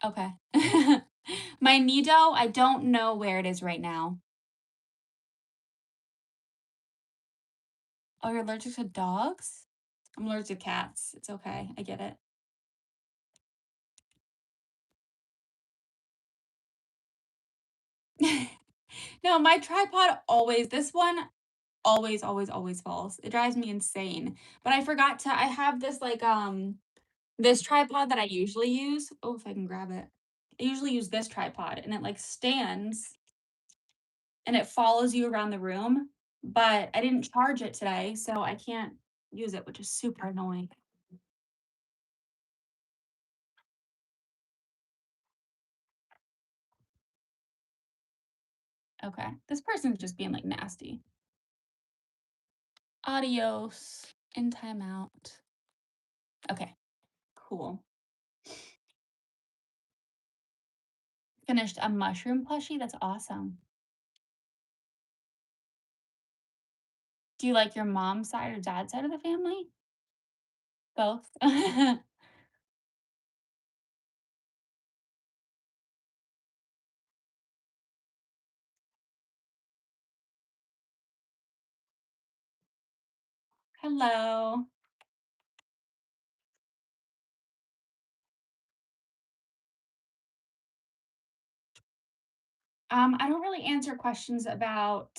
Okay. My Nido, I don't know where it is right now. Oh, you're allergic to dogs? I'm allergic to cats. It's okay. I get it. No, my tripod always this one always falls. It drives me insane. But I forgot to I have this like this tripod that I usually use. Oh, if I can grab it. I usually use this tripod and it like stands and it follows you around the room, but I didn't charge it today, so I can't use it, which is super annoying. Okay. This person's just being like nasty. Adios. In timeout. Okay, cool. Finished a mushroom plushie. That's awesome. Do you like your mom's side or dad's side of the family? Both. Hello. I don't really answer questions about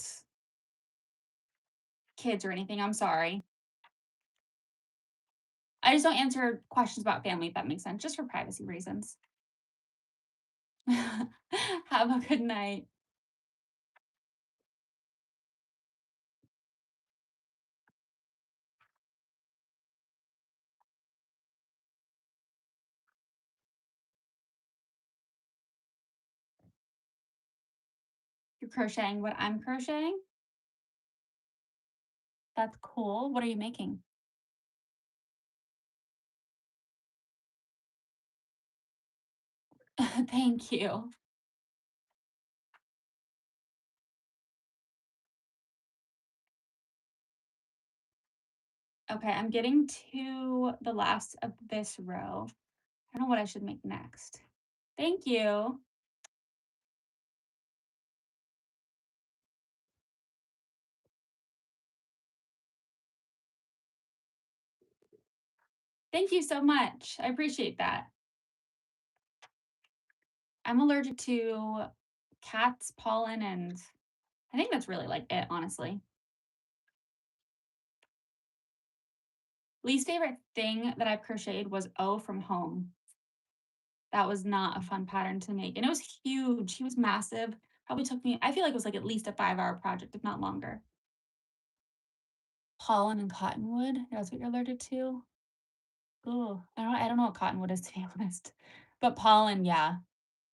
kids or anything, I'm sorry. I just don't answer questions about family, if that makes sense, just for privacy reasons. Have a good night. You're crocheting what I'm crocheting? That's cool. What are you making? Thank you. Okay, I'm getting to the last of this row. I don't know what I should make next. Thank you. Thank you so much. I appreciate that. I'm allergic to cats, pollen, and I think that's really like it, honestly. Least favorite thing that I've crocheted was O from home. That was not a fun pattern to make. And it was huge. He was massive. Probably took me, I feel like it was like at least a 5-hour project, if not longer. Pollen and cottonwood. That's what you're allergic to? Oh, I don't know what cottonwood is, to be honest. But pollen, yeah.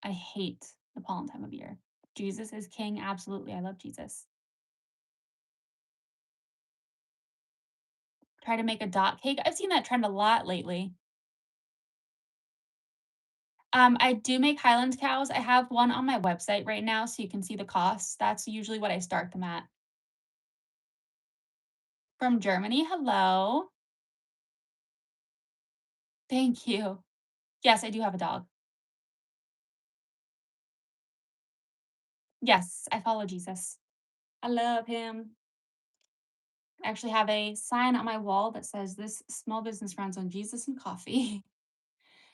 I hate the pollen time of year. Jesus is king. Absolutely. I love Jesus. Try to make a dot cake. I've seen that trend a lot lately. I do make Highland cows. I have one on my website right now so you can see the costs. That's usually what I start them at. From Germany. Hello. Thank you. Yes, I do have a dog. Yes, I follow Jesus. I love him. I actually have a sign on my wall that says this small business runs on Jesus and coffee.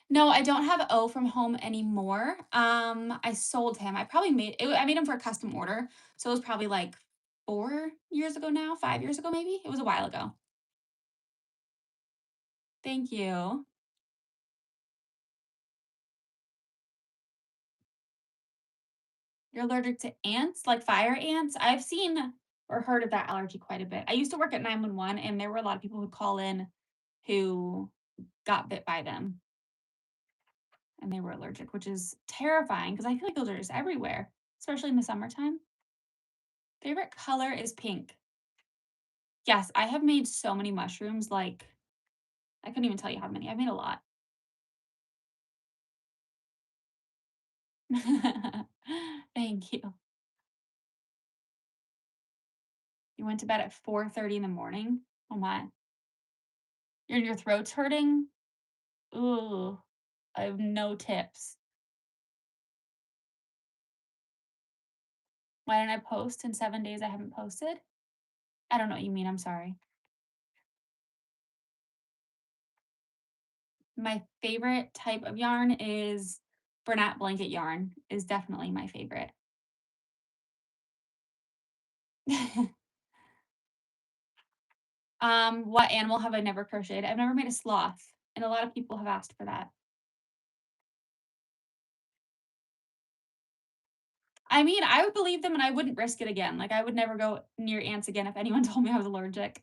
No, I don't have O from home anymore. I sold him. I made him for a custom order. So it was probably like 4 years ago now, 5 years ago maybe. It was a while ago. Thank you. You're allergic to ants, like fire ants? I've seen or heard of that allergy quite a bit. I used to work at 911 and there were a lot of people who call in who got bit by them and they were allergic, which is terrifying because I feel like those are just everywhere, especially in the summertime. Favorite color is pink. Yes, I have made so many mushrooms, like, I couldn't even tell you how many. I've made a lot. Thank you. You went to bed at 4:30 in the morning? Oh my. Your throat's hurting? Ooh, I have no tips. Why didn't I post in 7 days I haven't posted? I don't know what you mean, I'm sorry. My favorite type of yarn is Bernat blanket yarn is definitely my favorite. What animal have I never crocheted? I've never made a sloth, and a lot of people have asked for that. I mean, I would believe them and I wouldn't risk it again. Like, I would never go near ants again if anyone told me I was allergic.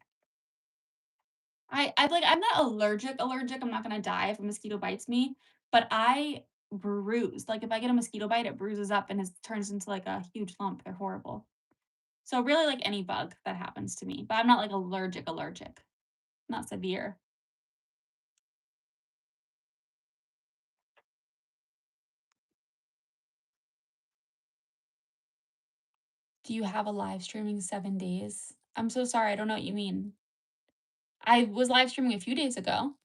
I'm not allergic, I'm not gonna die if a mosquito bites me, but I bruise. Like, if I get a mosquito bite, it bruises up and turns into, like, a huge lump. They're horrible. So, really, like, any bug that happens to me, but I'm not, like, allergic. Not severe. Do you have a live streaming 7 days? I'm so sorry, I don't know what you mean. I was live streaming a few days ago.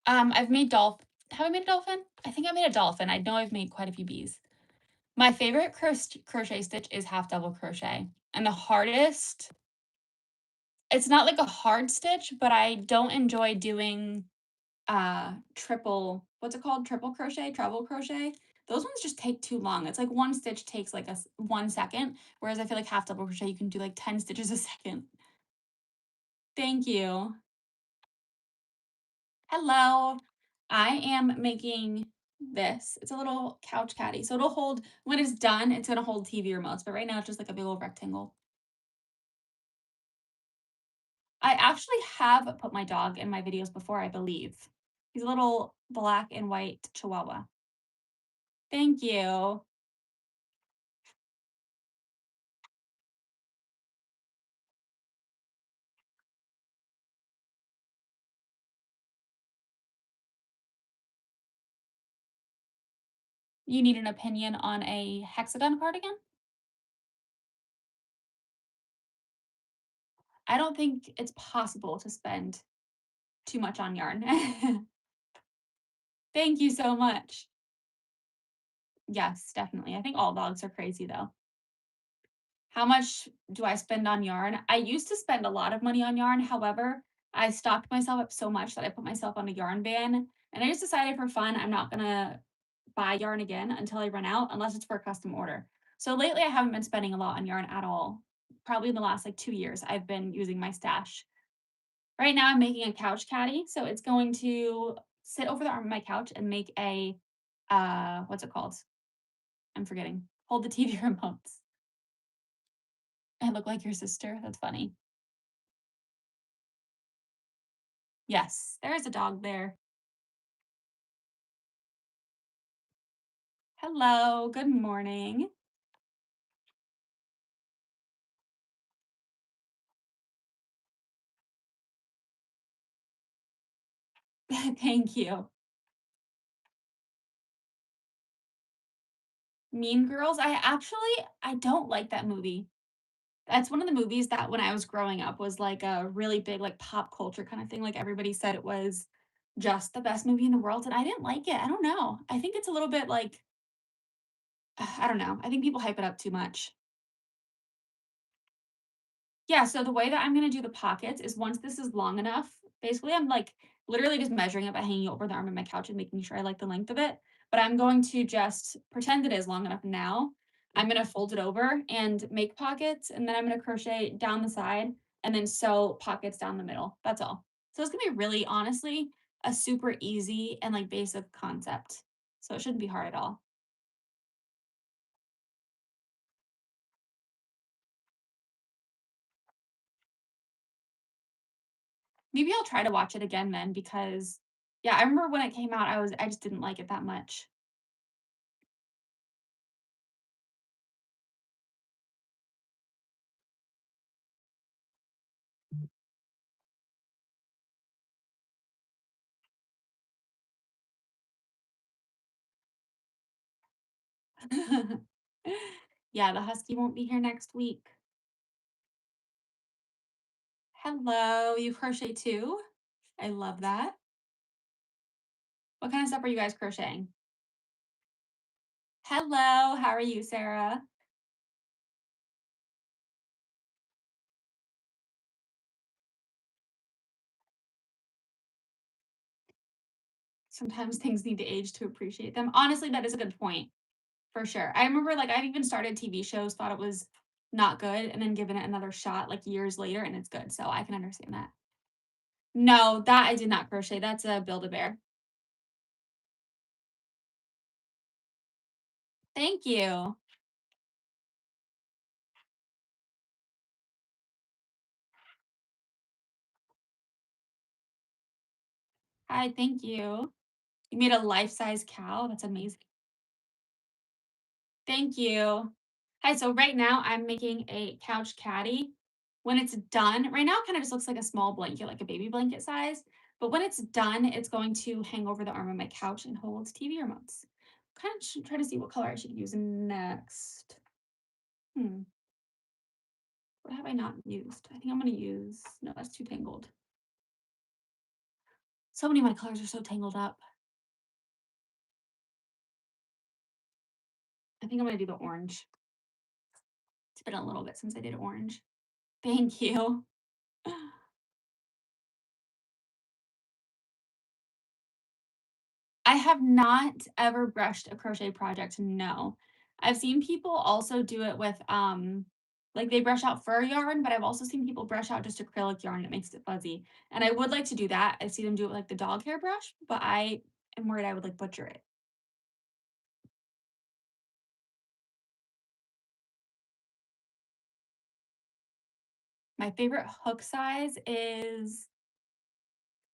I've made have I made a dolphin? I think I made a dolphin. I know I've made quite a few bees. My favorite crochet stitch is half double crochet, and the hardest It's not like a hard stitch, but I don't enjoy doing triple what's it called? Triple crochet, treble crochet. Those ones just take too long. It's like one stitch takes like 1 second, whereas I feel like half double crochet you can do like 10 stitches a second. Thank you. Hello. I am making this. It's a little couch caddy. So it'll hold when it's done, it's gonna hold TV remotes, but right now it's just like a big old rectangle. I actually have put my dog in my videos before, I believe. He's a little black and white chihuahua. Thank you. You need an opinion on a hexagon cardigan? I don't think it's possible to spend too much on yarn. Thank you so much. Yes, definitely. I think all dogs are crazy though. How much do I spend on yarn? I used to spend a lot of money on yarn. However, I stocked myself up so much that I put myself on a yarn ban. And I just decided for fun, I'm not going to buy yarn again until I run out, unless it's for a custom order. So lately, I haven't been spending a lot on yarn at all. Probably in the last like 2 years, I've been using my stash. Right now, I'm making a couch caddy. So it's going to sit over the arm of my couch and make a, what's it called? I'm forgetting. Hold the TV remotes. I look like your sister. That's funny. Yes, there is a dog there. Hello, good morning. Thank you. Mean Girls, I don't like that movie. That's one of the movies that when I was growing up was like a really big like pop culture kind of thing. Like everybody said it was just the best movie in the world and I didn't like it. I don't know. I think it's a little bit like I don't know. I think people hype it up too much. Yeah, so the way that I'm gonna do the pockets is once this is long enough, basically I'm like literally just measuring it by hanging it over the arm of my couch and making sure I like the length of it. But I'm going to just pretend it is long enough now. I'm gonna fold it over and make pockets, and then I'm gonna crochet down the side and then sew pockets down the middle. That's all. So it's gonna be really honestly a super easy and like basic concept. So it shouldn't be hard at all. Maybe I'll try to watch it again then because yeah, I remember when it came out, I just didn't like it that much. Yeah, the husky won't be here next week. Hello, you crochet too? I love that. What kind of stuff are you guys crocheting? Hello, how are you, Sarah? Sometimes things need to age to appreciate them. Honestly, that is a good point, for sure. I remember, like, I've even started TV shows, thought it was not good, and then given it another shot, like, years later, and it's good, so I can understand that. No, that I did not crochet, that's a Build-A-Bear. Thank you. Hi, thank you. You made a life-size cow? That's amazing. Thank you. Hi, so right now I'm making a couch caddy. When it's done, right now it kind of just looks like a small blanket, like a baby blanket size. But when it's done, it's going to hang over the arm of my couch and hold TV remotes. Kind of should try to see what color I should use next. Hmm, what have I not used? I think I'm going to use, no, that's too tangled. So many of my colors are so tangled up. I think I'm going to do the orange. It's been a little bit since I did orange. Thank you. I have not ever brushed a crochet project, no. I've seen people also do it with, like, they brush out fur yarn, but I've also seen people brush out just acrylic yarn that makes it fuzzy, and I would like to do that. I see them do it with, like, the dog hair brush, but I am worried I would, like, butcher it. My favorite hook size is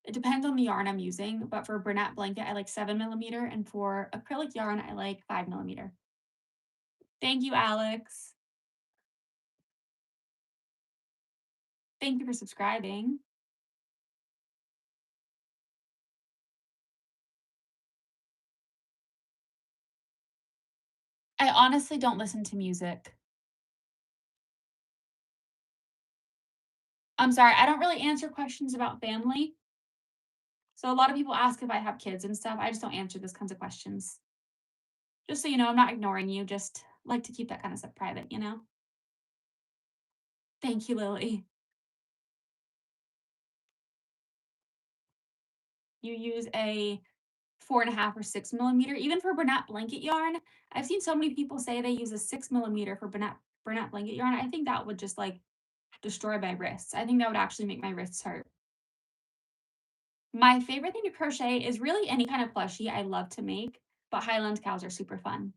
it depends on the yarn I'm using, but for Bernat blanket, I like 7 millimeter, and for acrylic yarn, I like 5 millimeter. Thank you, Alex. Thank you for subscribing. I honestly don't listen to music. I'm sorry, I don't really answer questions about family. So a lot of people ask if I have kids and stuff. I just don't answer those kinds of questions. Just so you know, I'm not ignoring you, just like to keep that kind of stuff private, you know? Thank you, Lily. You use a 4.5 or 6 millimeter, even for Bernat blanket yarn. I've seen so many people say they use a 6 millimeter for Bernat blanket yarn. I think that would just like destroy my wrists. I think that would actually make my wrists hurt. My favorite thing to crochet is really any kind of plushie I love to make, but Highland cows are super fun.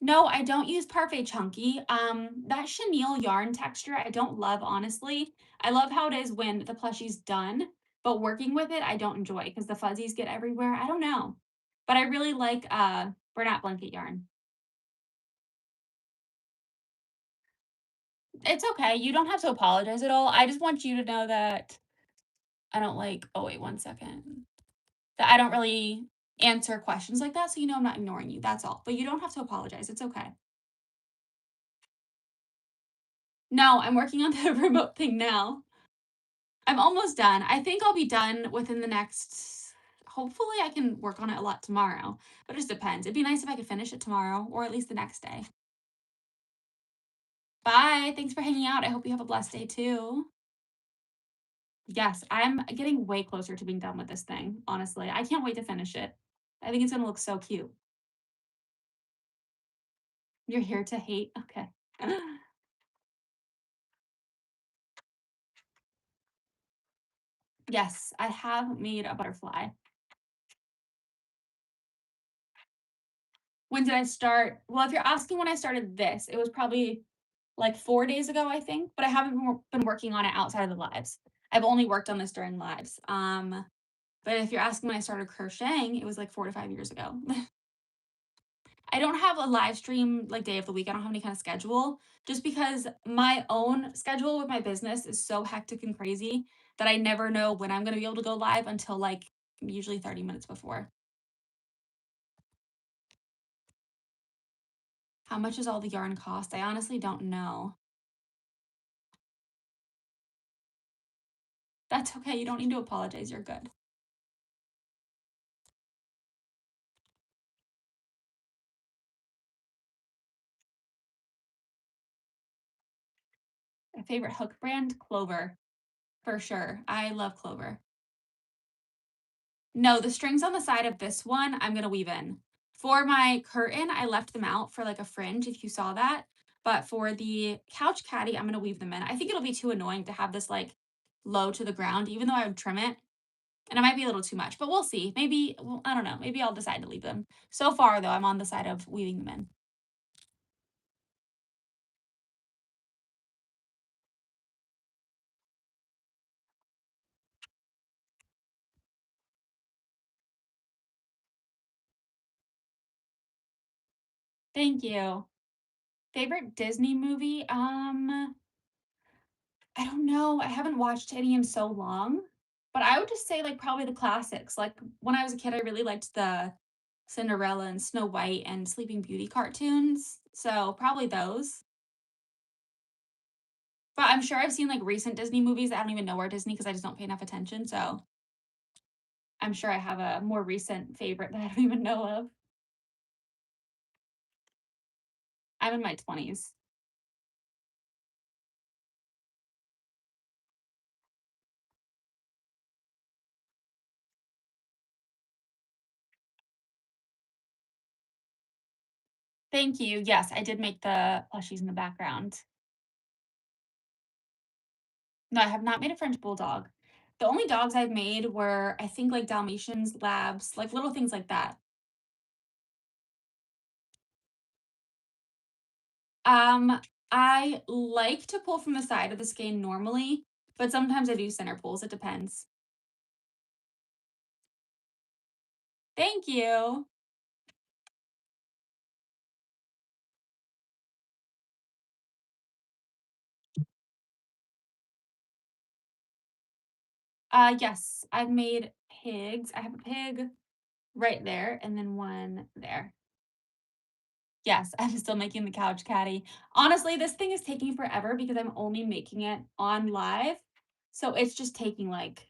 No, I don't use Parfait Chunky. That chenille yarn texture I don't love, honestly. I love how it is when the plushie's done, but working with it, I don't enjoy because the fuzzies get everywhere. I don't know. But I really like Bernat blanket yarn. It's okay. You don't have to apologize at all. I just want you to know that I don't like, oh wait, 1 second. That I don't really answer questions like that. So you know I'm not ignoring you. That's all. But you don't have to apologize. It's okay. No, I'm working on the remote thing now. I'm almost done. I think I'll be done within the next hopefully, I can work on it a lot tomorrow, but it just depends. It'd be nice if I could finish it tomorrow or at least the next day. Bye. Thanks for hanging out. I hope you have a blessed day too. Yes, I'm getting way closer to being done with this thing, honestly. I can't wait to finish it. I think it's gonna look so cute. You're here to hate? Okay. Yes, I have made a butterfly. When did I start? Well, if you're asking when I started this, it was probably like 4 days ago, I think, but I haven't been working on it outside of the lives. I've only worked on this during lives. But if you're asking when I started crocheting, it was like 4 to 5 years ago. I don't have a live stream like day of the week. I don't have any kind of schedule just because my own schedule with my business is so hectic and crazy that I never know when I'm going to be able to go live until like usually 30 minutes before. How much does all the yarn cost? I honestly don't know. That's okay. You don't need to apologize. You're good. My favorite hook brand, Clover, for sure. I love Clover. No, the strings on the side of this one, I'm gonna weave in. For my curtain, I left them out for like a fringe, if you saw that. But for the couch caddy, I'm gonna weave them in. I think it'll be too annoying to have this like low to the ground, even though I would trim it. And it might be a little too much, but we'll see. Maybe, well, I don't know. Maybe I'll decide to leave them. So far, though, I'm on the side of weaving them in. Thank you. Favorite Disney movie? I don't know. I haven't watched any in so long, but I would just say like probably the classics. Like when I was a kid, I really liked the Cinderella and Snow White and Sleeping Beauty cartoons. So probably those. But I'm sure I've seen like recent Disney movies that I don't even know are Disney because I just don't pay enough attention. So I'm sure I have a more recent favorite that I don't even know of. I'm in my 20s. Thank you. Yes, I did make the plushies in the background. No, I have not made a French bulldog. The only dogs I've made were, I think, like Dalmatians, Labs, like little things like that. Um, I like to pull from the side of the skein normally, but sometimes I do center pulls. It depends. Thank you. Yes, I've made pigs. I have a pig right there and then one there. Yes, I'm still making the couch caddy. Honestly, this thing is taking forever because I'm only making it on live. So it's just taking like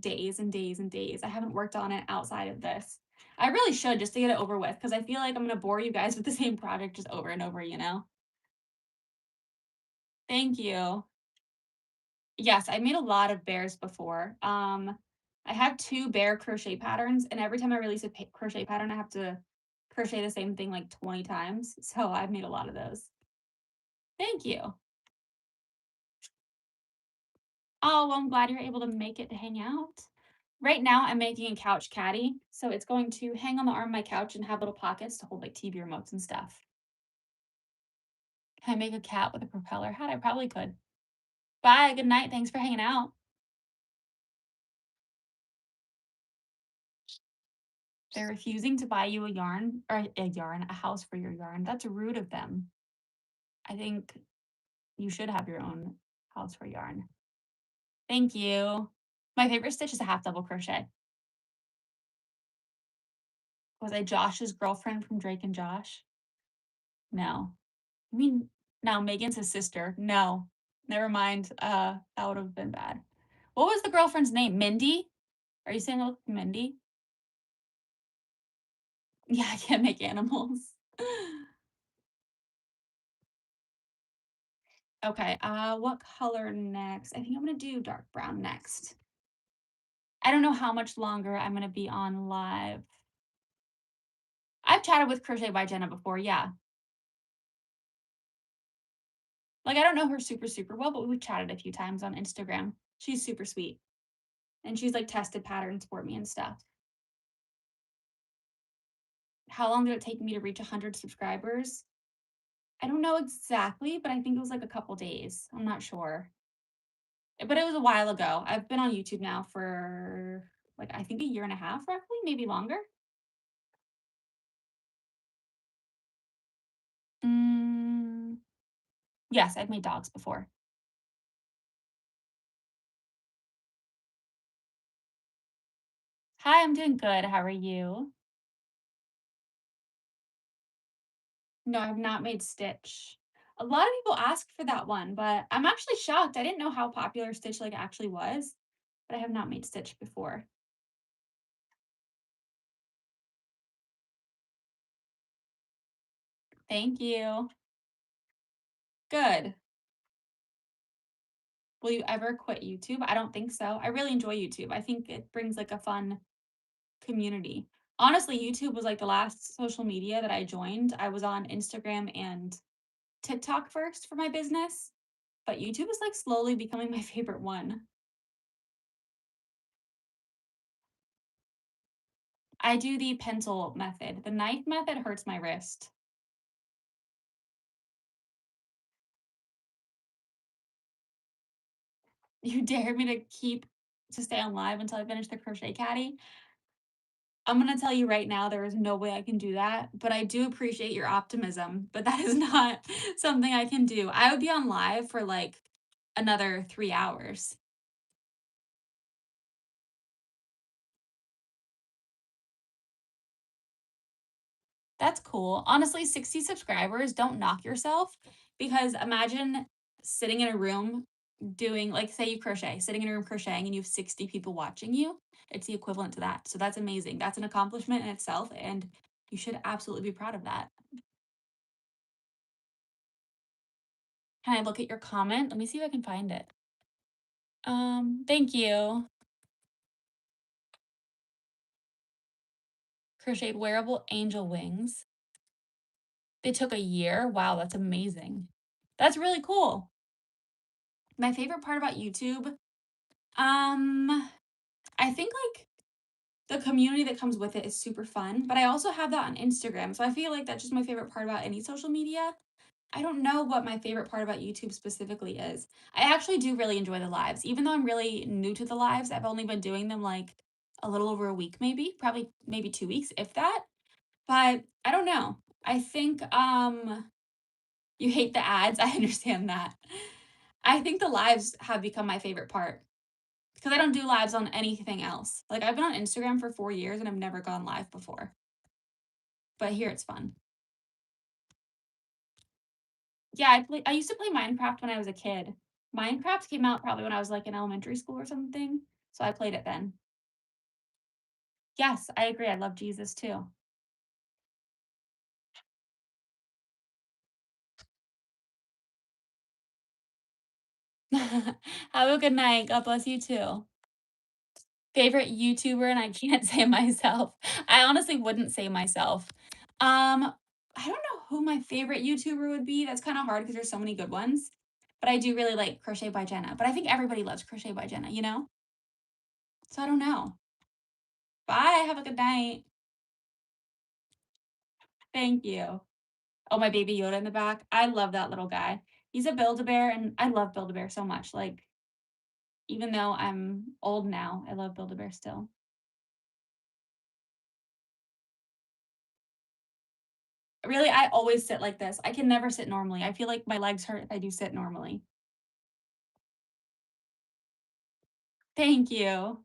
days and days and days. I haven't worked on it outside of this. I really should just to get it over with because I feel like I'm going to bore you guys with the same project just over and over, you know? Thank you. Yes, I made a lot of bears before. I have 2 bear crochet patterns, and every time I release a crochet pattern, I have to crochet the same thing like 20 times. So I've made a lot of those. Thank you. Oh, well, I'm glad you're able to make it to hang out. Right now, I'm making a couch caddy, so it's going to hang on the arm of my couch and have little pockets to hold like TV remotes and stuff. Can I make a cat with a propeller hat? I probably could. Bye. Good night. Thanks for hanging out. They're refusing to buy you a yarn or a house for your yarn. That's rude of them. I think you should have your own house for yarn. Thank you. My favorite stitch is a half double crochet. Was I Josh's girlfriend from Drake and Josh? No. I mean, now Megan's his sister. No. Never mind. That would have been bad. What was the girlfriend's name? Mindy? Are you saying it was Mindy? Yeah, I can't make animals. Okay, what color next? I think I'm gonna do dark brown next. I don't know how much longer I'm gonna be on live. I've chatted with Crochet by Jenna before, yeah. Like, I don't know her super, super well, but we've chatted a few times on Instagram. She's super sweet, and she's, like, tested patterns for me and stuff. How long did it take me to reach 100 subscribers? I don't know exactly, but I think it was, like, a couple days. I'm not sure. But it was a while ago. I've been on YouTube now for, like, I think a year and a half roughly, maybe longer. Mm, yes, I've made dogs before. Hi, I'm doing good. How are you? No, I've not made Stitch. A lot of people ask for that one, but I'm actually shocked. I didn't know how popular Stitch like actually was, but I have not made Stitch before. Thank you. Good. Will you ever quit YouTube? I don't think so. I really enjoy YouTube. I think it brings like a fun community. Honestly, YouTube was like the last social media that I joined. I was on Instagram and TikTok first for my business, but YouTube is like slowly becoming my favorite one. I do the pencil method. The knife method hurts my wrist. You dare me to stay on live until I finish the crochet caddy? I'm gonna tell you right now, there is no way I can do that, but I do appreciate your optimism, but that is not something I can do. I would be on live for like another 3 hours. That's cool. Honestly, 60 subscribers, don't knock yourself because imagine sitting in a room doing, like, say you crochet, sitting in a room crocheting and you have 60 people watching you. It's the equivalent to that. So that's amazing. That's an accomplishment in itself, and you should absolutely be proud of that. Can I look at your comment? Let me see if I can find it. Thank you. Crocheted wearable angel wings. It took a year? Wow, that's amazing. That's really cool. My favorite part about YouTube, um, I think, like, the community that comes with it is super fun, but I also have that on Instagram, so I feel like that's just my favorite part about any social media. I don't know what my favorite part about YouTube specifically is. I actually do really enjoy the lives. Even though I'm really new to the lives, I've only been doing them, like, a little over a week maybe, probably maybe 2 weeks, if that. But I don't know. I think, you hate the ads, I understand that. I think the lives have become my favorite part because I don't do lives on anything else. Like, I've been on Instagram for 4 years and I've never gone live before, but here it's fun. Yeah, I used to play Minecraft when I was a kid. Minecraft came out probably when I was, like, in elementary school or something, so I played it then. Yes, I agree, I love Jesus too. Have a good night, God bless you too. Favorite YouTuber, and I can't say myself. I honestly wouldn't say myself. I don't know who my favorite YouTuber would be, that's kinda hard because there's so many good ones, but I do really like Crochet by Jenna, but I think everybody loves Crochet by Jenna, you know? So I don't know. Bye, have a good night. Thank you. Oh, my baby Yoda in the back. I love that little guy. He's a Build-A-Bear, and I love Build-A-Bear so much. Like, even though I'm old now, I love Build-A-Bear still. Really, I always sit like this. I can never sit normally. I feel like my legs hurt if I do sit normally. Thank you.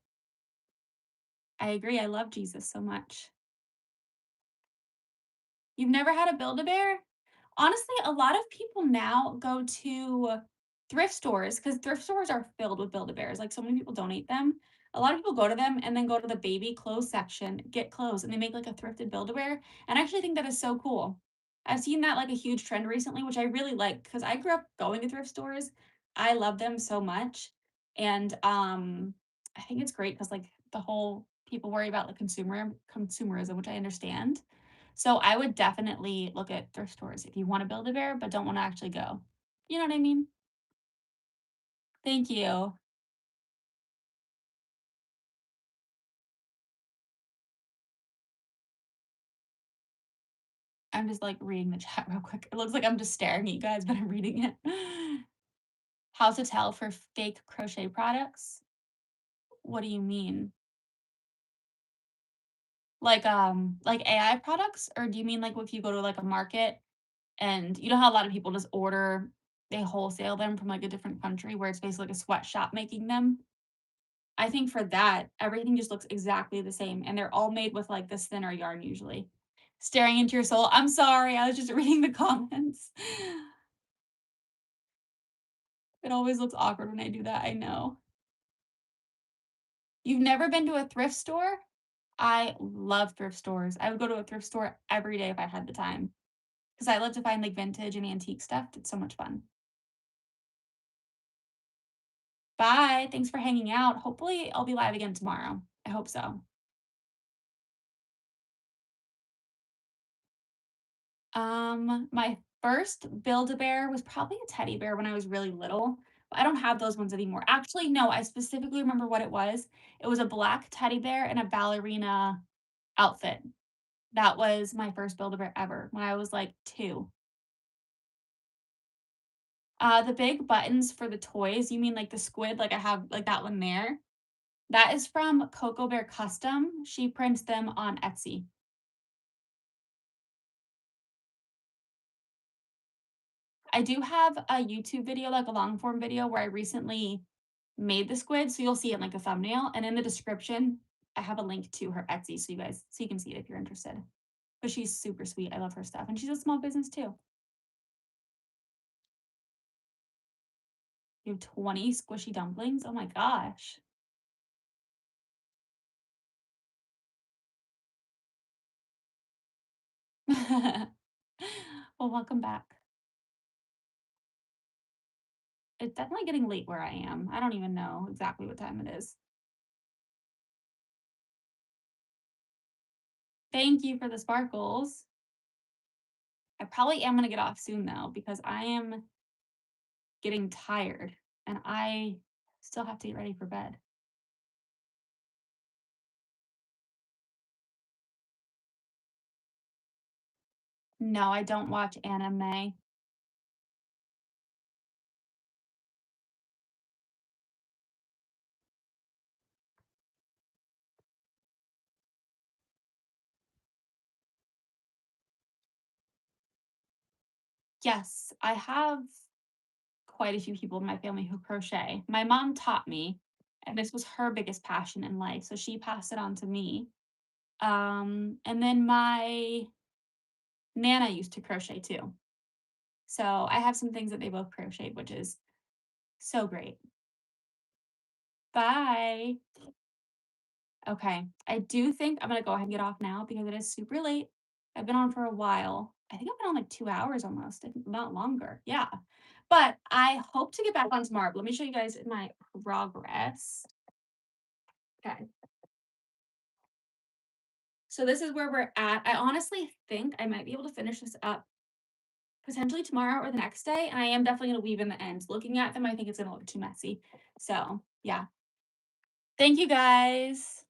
I agree. I love Jesus so much. You've never had a Build-A-Bear? Honestly, a lot of people now go to thrift stores because thrift stores are filled with Build-A-Bears. Like, so many people donate them. A lot of people go to them and then go to the baby clothes section, get clothes, and they make like a thrifted Build-A-Bear. And I actually think that is so cool. I've seen that like a huge trend recently, which I really like because I grew up going to thrift stores. I love them so much. And I think it's great because like the whole people worry about like consumerism, which I understand. So I would definitely look at thrift stores if you wanna build a bear, but don't wanna actually go. You know what I mean? Thank you. I'm just, like, reading the chat real quick. It looks like I'm just staring at you guys, but I'm reading it. How to tell for fake crochet products? What do you mean? Like AI products? Or do you mean, like, if you go to, like, a market and you know how a lot of people just order they wholesale them from, like, a different country where it's basically like a sweatshop making them? I think for that, everything just looks exactly the same, and they're all made with, like, this thinner yarn usually. Staring into your soul. I'm sorry, I was just reading the comments. It always looks awkward when I do that, I know. You've never been to a thrift store? I love thrift stores. I would go to a thrift store every day if I had the time, because I love to find, like, vintage and antique stuff. It's so much fun. Bye, thanks for hanging out. Hopefully, I'll be live again tomorrow. I hope so. My first Build-A-Bear was probably a teddy bear when I was really little, but I don't have those ones anymore. Actually, no, I specifically remember what it was. It was a black teddy bear and a ballerina outfit. That was my first Build-A-Bear ever when I was, like, 2. The big buttons for the toys, you mean like the squid, like I have like that one there? That is from Coco Bear Custom. She prints them on Etsy. I do have a YouTube video, like a long form video where I recently made the squid, so you'll see it in, like, the thumbnail, and in the description, I have a link to her Etsy so you can see it if you're interested. But she's super sweet, I love her stuff, and she's a small business too. You have 20 squishy dumplings? Oh my gosh. Well, welcome back. It's definitely getting late where I am. I don't even know exactly what time it is. Thank you for the sparkles. I probably am gonna get off soon though, because I am getting tired and I still have to get ready for bed. No, I don't watch anime. Yes, I have quite a few people in my family who crochet. My mom taught me, and this was her biggest passion in life, so she passed it on to me. And then my nana used to crochet too. So I have some things that they both crocheted, which is so great. Bye. Okay. I do think I'm gonna go ahead and get off now because it is super late. I've been on for a while. I think I've been on like 2 hours almost, if not longer. Yeah. But I hope to get back on tomorrow. But let me show you guys my progress. Okay. So this is where we're at. I honestly think I might be able to finish this up potentially tomorrow or the next day. And I am definitely going to weave in the ends. Looking at them, I think it's going to look too messy. So yeah. Thank you guys.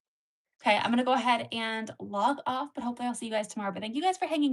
Okay, I'm going to go ahead and log off, but hopefully I'll see you guys tomorrow. But thank you guys for hanging